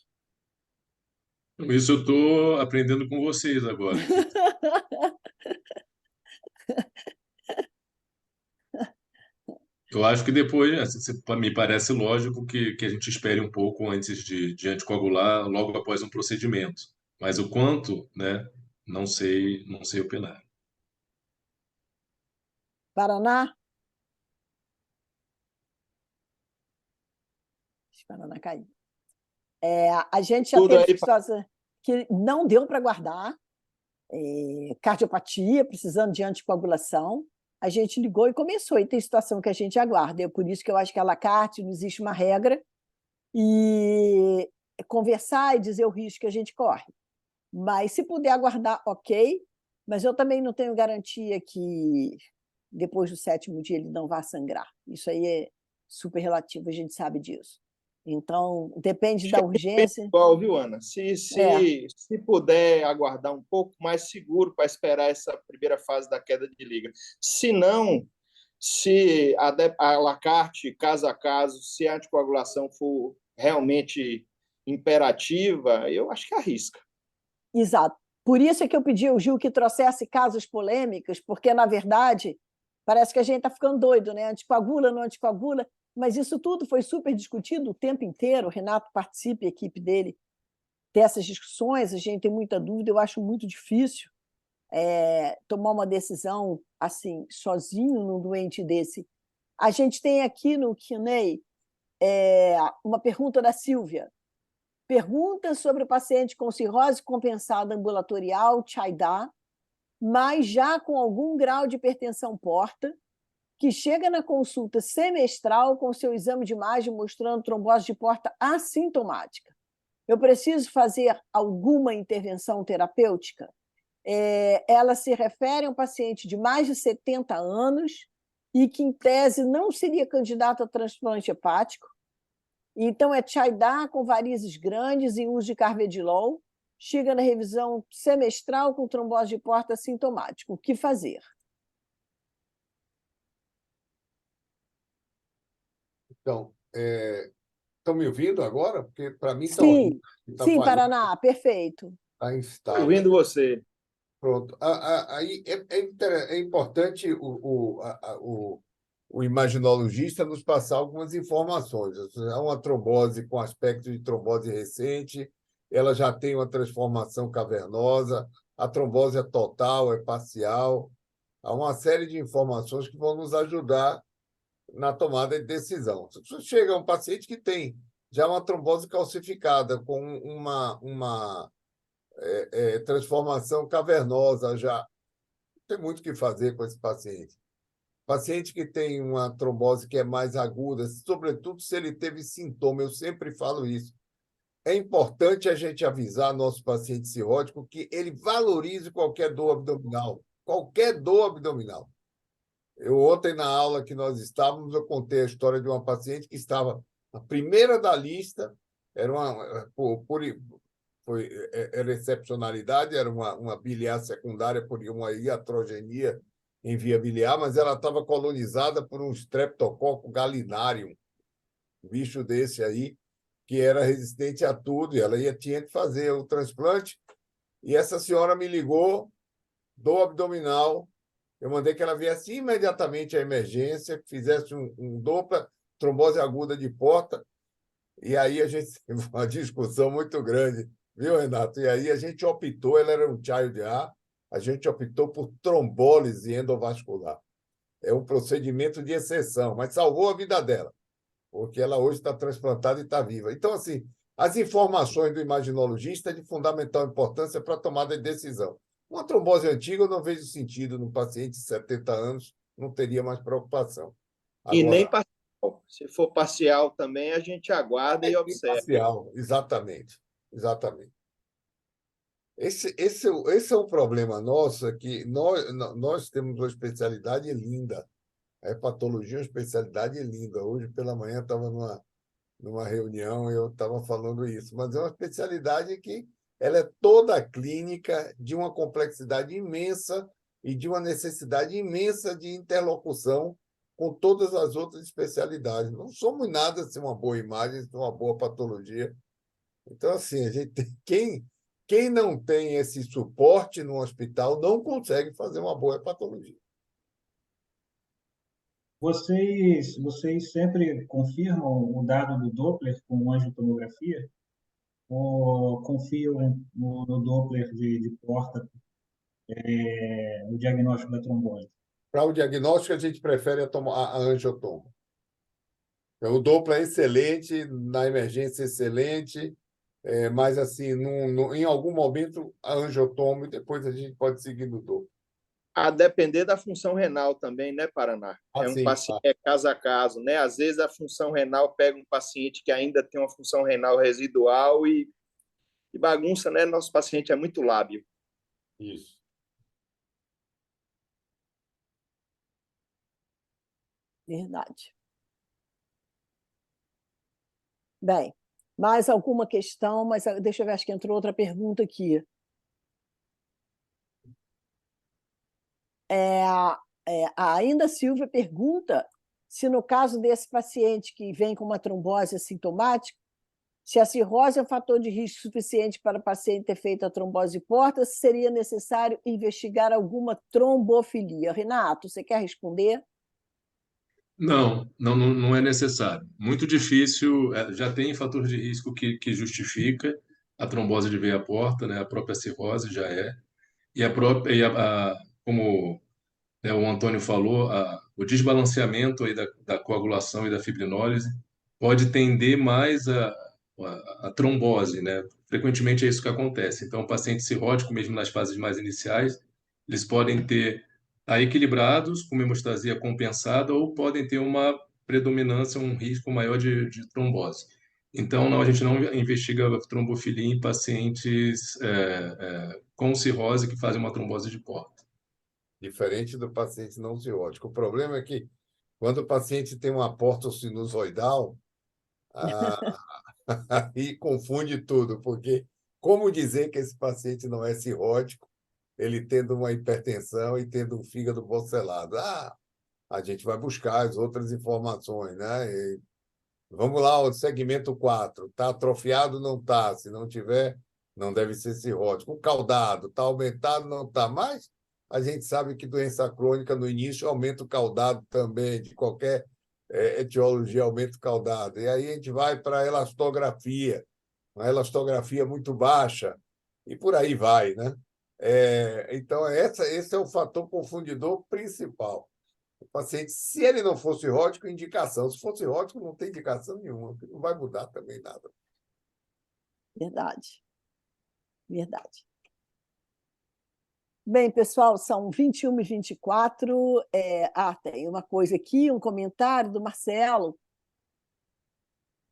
Isso eu estou aprendendo com vocês agora. Eu acho que depois, me parece lógico que a gente espere um pouco antes de anticoagular logo após um procedimento. Mas o quanto, né, não sei opinar. Paraná? Paraná caiu. A gente já Tudo teve aí, situação que não deu para guardar, cardiopatia, precisando de anticoagulação. A gente ligou e começou, e tem situação que a gente aguarda. É por isso que eu acho que a la carte não existe uma regra, e conversar e dizer o risco que a gente corre. Mas se puder aguardar, ok, mas eu também não tenho garantia que depois do 7º dia ele não vá sangrar. Isso aí é super relativo, a gente sabe disso. Então, depende da urgência. igual, viu, Ana? Se puder aguardar um pouco, mais seguro para esperar essa primeira fase da queda de liga. Se não, se a la carte, caso a caso, se a anticoagulação for realmente imperativa, eu acho que arrisca. Exato. Por isso é que eu pedi ao Gil que trouxesse casos polêmicos, porque, na verdade, parece que a gente está ficando doido, né? Anticoagula, não anticoagula, mas isso tudo foi super discutido o tempo inteiro. O Renato participa, a equipe dele, dessas discussões, a gente tem muita dúvida, eu acho muito difícil tomar uma decisão assim, sozinho, num doente desse. A gente tem aqui no Q&A uma pergunta da Silvia. Pergunta sobre o paciente com cirrose compensada ambulatorial, CHAIDA, mas já com algum grau de hipertensão porta, que chega na consulta semestral com seu exame de imagem mostrando trombose de porta assintomática. Eu preciso fazer alguma intervenção terapêutica? Ela se refere a um paciente de mais de 70 anos e que, em tese, não seria candidato a transplante hepático, Então, é Tchaidá com varizes grandes e uso de carvedilol. Chega na revisão semestral com trombose de porta sintomático. O que fazer? Então, estão me ouvindo agora? Porque para mim está Sim, horrível, está sim, falhando, Paraná, perfeito. está Estou instável. ouvindo você. Pronto. Aí é importante o imaginologista nos passar algumas informações. Há uma trombose com aspecto de trombose recente, ela já tem uma transformação cavernosa, a trombose é total, é parcial. Há uma série de informações que vão nos ajudar na tomada de decisão. Se chega um paciente que tem já uma trombose calcificada, com uma transformação cavernosa já, não tem muito o que fazer com esse paciente. Paciente que tem uma trombose que é mais aguda, sobretudo se ele teve sintoma, eu sempre falo isso. É importante a gente avisar nosso paciente cirrótico que ele valorize qualquer dor abdominal. Qualquer dor abdominal. Eu, ontem, na aula que nós estávamos, eu contei a história de uma paciente que estava a primeira da lista, era era excepcionalidade, era uma biliar secundária por uma iatrogenia em via biliar, mas ela estava colonizada por um Streptococcus gallinarum, um bicho desse aí, que era resistente a tudo, e ela tinha que fazer o transplante. E essa senhora me ligou, dor abdominal. Eu mandei que ela viesse imediatamente à emergência, que fizesse um Doppler, trombose aguda de porta, e aí a gente teve uma discussão muito grande, viu, Renato? E aí a gente optou, ela era um child A, a gente optou por trombólise endovascular. É um procedimento de exceção, mas salvou a vida dela, porque ela hoje está transplantada e está viva. Então, assim, as informações do imaginologista é de fundamental importância para a tomada de decisão. Uma trombose antiga, eu não vejo sentido no paciente de 70 anos, não teria mais preocupação. E nem Agora, parcial. Se for parcial também, a gente aguarda e observa. parcial, exatamente. Exatamente. Esse é um problema nosso, é que nós temos uma especialidade linda. A hepatologia é uma especialidade linda. Hoje, pela manhã, eu estava numa reunião e eu estava falando isso, mas é uma especialidade que ela é toda clínica, de uma complexidade imensa e de uma necessidade imensa de interlocução com todas as outras especialidades. Não somos nada sem uma boa imagem, sem uma boa patologia. Então, assim, a gente quem não tem esse suporte no hospital não consegue fazer uma boa patologia. Vocês sempre confirmam o dado do Doppler com angiotomografia? Ou confiam no Doppler de porta no diagnóstico da trombose? Para o diagnóstico, a gente prefere a angiotomo. O Doppler é excelente, na emergência excelente, mas assim, em algum momento a angiotomo e depois a gente pode seguir no Doppler. A depender da função renal também, né, Paraná? É um Assim, paciente, é caso a caso, né? Às vezes a função renal pega um paciente que ainda tem uma função renal residual e bagunça, né? Nosso paciente é muito lábil. isso. Verdade. Bem, mais alguma questão? Mas deixa eu ver, acho que entrou outra pergunta aqui. A Ainda Silvia pergunta se, no caso desse paciente que vem com uma trombose assintomática, se a cirrose é um fator de risco suficiente para o paciente ter feito a trombose porta, se seria necessário investigar alguma trombofilia. Renato, você quer responder? Não é necessário. Muito difícil, já tem fator de risco que justifica a trombose de veia porta, né? A própria cirrose já é. E a própria, como né, o Antônio falou, o desbalanceamento aí da coagulação e da fibrinólise pode tender mais a trombose, né? Frequentemente é isso que acontece. Então, o paciente cirrótico, mesmo nas fases mais iniciais, eles podem ter equilibrados, com uma hemostasia compensada, ou podem ter uma predominância, um risco maior de trombose. Então, não, a gente não investiga trombofilia em pacientes com cirrose que fazem uma trombose de porta. Diferente do paciente não cirrótico. O problema é que, quando o paciente tem uma porta sinusoidal, E confunde tudo, porque como dizer que esse paciente não é cirrótico, ele tendo uma hipertensão e tendo um fígado bocelado? A gente vai buscar as outras informações, né? Vamos lá, o segmento 4. Está atrofiado? Não está. Se não tiver, não deve ser cirrótico. O caudado está aumentado? Não está. Mas a gente sabe que doença crônica, no início, aumenta o caudado também, de qualquer etiologia, aumenta o caudado. E aí a gente vai para a elastografia, uma elastografia muito baixa, e por aí vai, né? Então, esse é o fator confundidor principal. O paciente, se ele não fosse cirrótico, indicação. Se fosse cirrótico, não tem indicação nenhuma, não vai mudar também nada. Verdade. Verdade. Bem, pessoal, são 21h24. Tem uma coisa aqui, um comentário do Marcelo.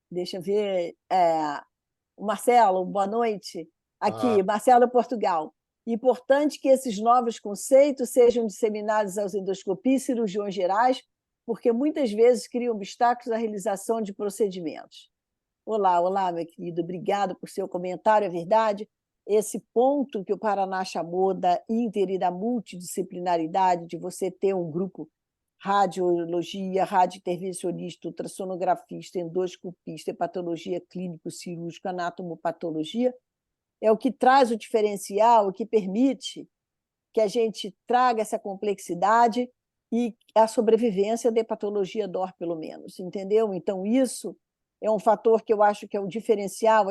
Deixa eu ver. O Marcelo, boa noite. Aqui, Marcelo, Portugal. Importante que esses novos conceitos sejam disseminados aos endoscopistas e cirurgiões gerais, porque muitas vezes criam obstáculos à realização de procedimentos. Olá, meu querido, obrigado por seu comentário, é verdade. Esse ponto que o Paraná chamou da inter e da multidisciplinaridade, de você ter um grupo radiologia, radiointervencionista, ultrassonografista, endoscopista, hepatologia clínico, cirúrgico, anatomopatologia, é o que traz o diferencial, o que permite que a gente traga essa complexidade e a sobrevivência da hepatologia DOR, pelo menos, entendeu? Então, isso é um fator que eu acho que é o diferencial.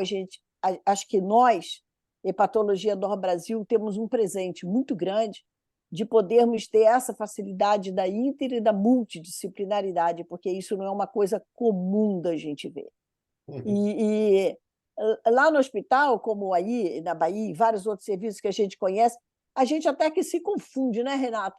Acho que nós, Hepatologia DOR Brasil, temos um presente muito grande de podermos ter essa facilidade da inter e da multidisciplinaridade, porque isso não é uma coisa comum da gente ver. E lá no hospital, como aí na Bahia, e vários outros serviços que a gente conhece, a gente até que se confunde, né, Renato?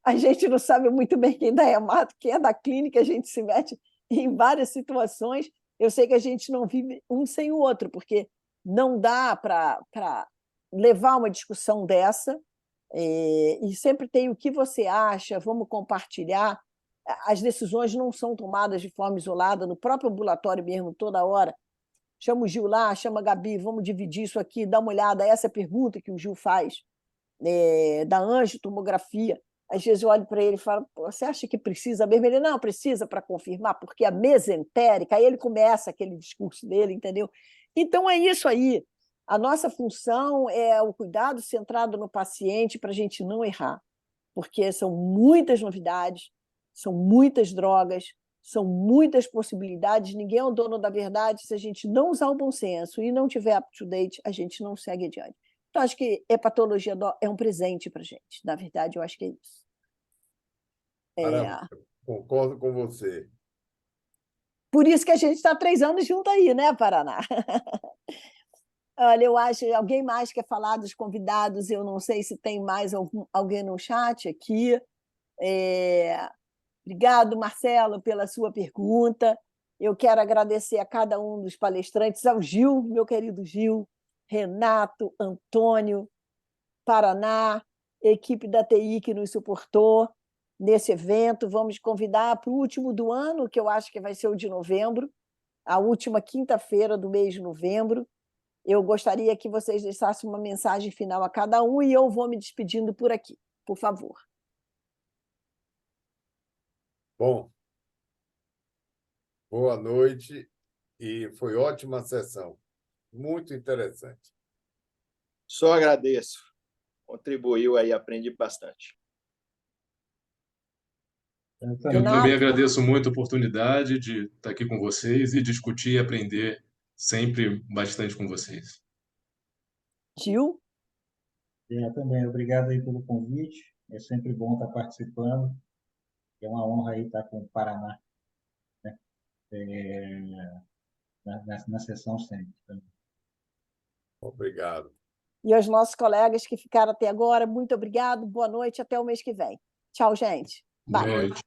A gente não sabe muito bem quem é da hemato, quem é da clínica, a gente se mete em várias situações. Eu sei que a gente não vive um sem o outro, porque não dá para levar uma discussão dessa, e sempre tem o que você acha, vamos compartilhar. As decisões não são tomadas de forma isolada, no próprio ambulatório mesmo, toda hora. Chama o Gil lá, chama a Gabi, vamos dividir isso aqui, dá uma olhada, essa pergunta que o Gil faz, da angiotomografia. Às vezes eu olho para ele e falo, você acha que precisa mesmo? Ele, não, precisa para confirmar, porque a mesentérica, aí ele começa aquele discurso dele, entendeu? Então é isso aí. A nossa função é o cuidado centrado no paciente para a gente não errar, porque são muitas novidades, são muitas drogas, são muitas possibilidades, ninguém é o dono da verdade. Se a gente não usar o bom senso e não tiver up-to-date, a gente não segue adiante. Então, acho que hepatologia é um presente para a gente. Na verdade, eu acho que é isso. Maravilha. Concordo com você. Por isso que a gente está 3 anos junto aí, né, Paraná? Olha, eu acho, alguém mais quer falar dos convidados? Eu não sei se tem mais alguém no chat aqui. Obrigado, Marcelo, pela sua pergunta. Eu quero agradecer a cada um dos palestrantes, ao Gil, meu querido Gil, Renato, Antônio, Paraná, equipe da TI que nos suportou nesse evento. Vamos convidar para o último do ano, que eu acho que vai ser o de novembro, a última quinta-feira do mês de novembro. Eu gostaria que vocês deixassem uma mensagem final a cada um e eu vou me despedindo por aqui, por favor. Bom, boa noite e foi ótima sessão, muito interessante. Só agradeço. Contribuiu aí, aprendi bastante. Eu também agradeço muito a oportunidade de estar aqui com vocês e discutir e aprender sempre bastante com vocês. Gil? Também, obrigado aí pelo convite. É sempre bom estar participando. É uma honra aí estar com o Paraná, né? Na sessão sempre. Obrigado. E aos nossos colegas que ficaram até agora, muito obrigado, boa noite, até o mês que vem. Tchau, gente. Boa noite.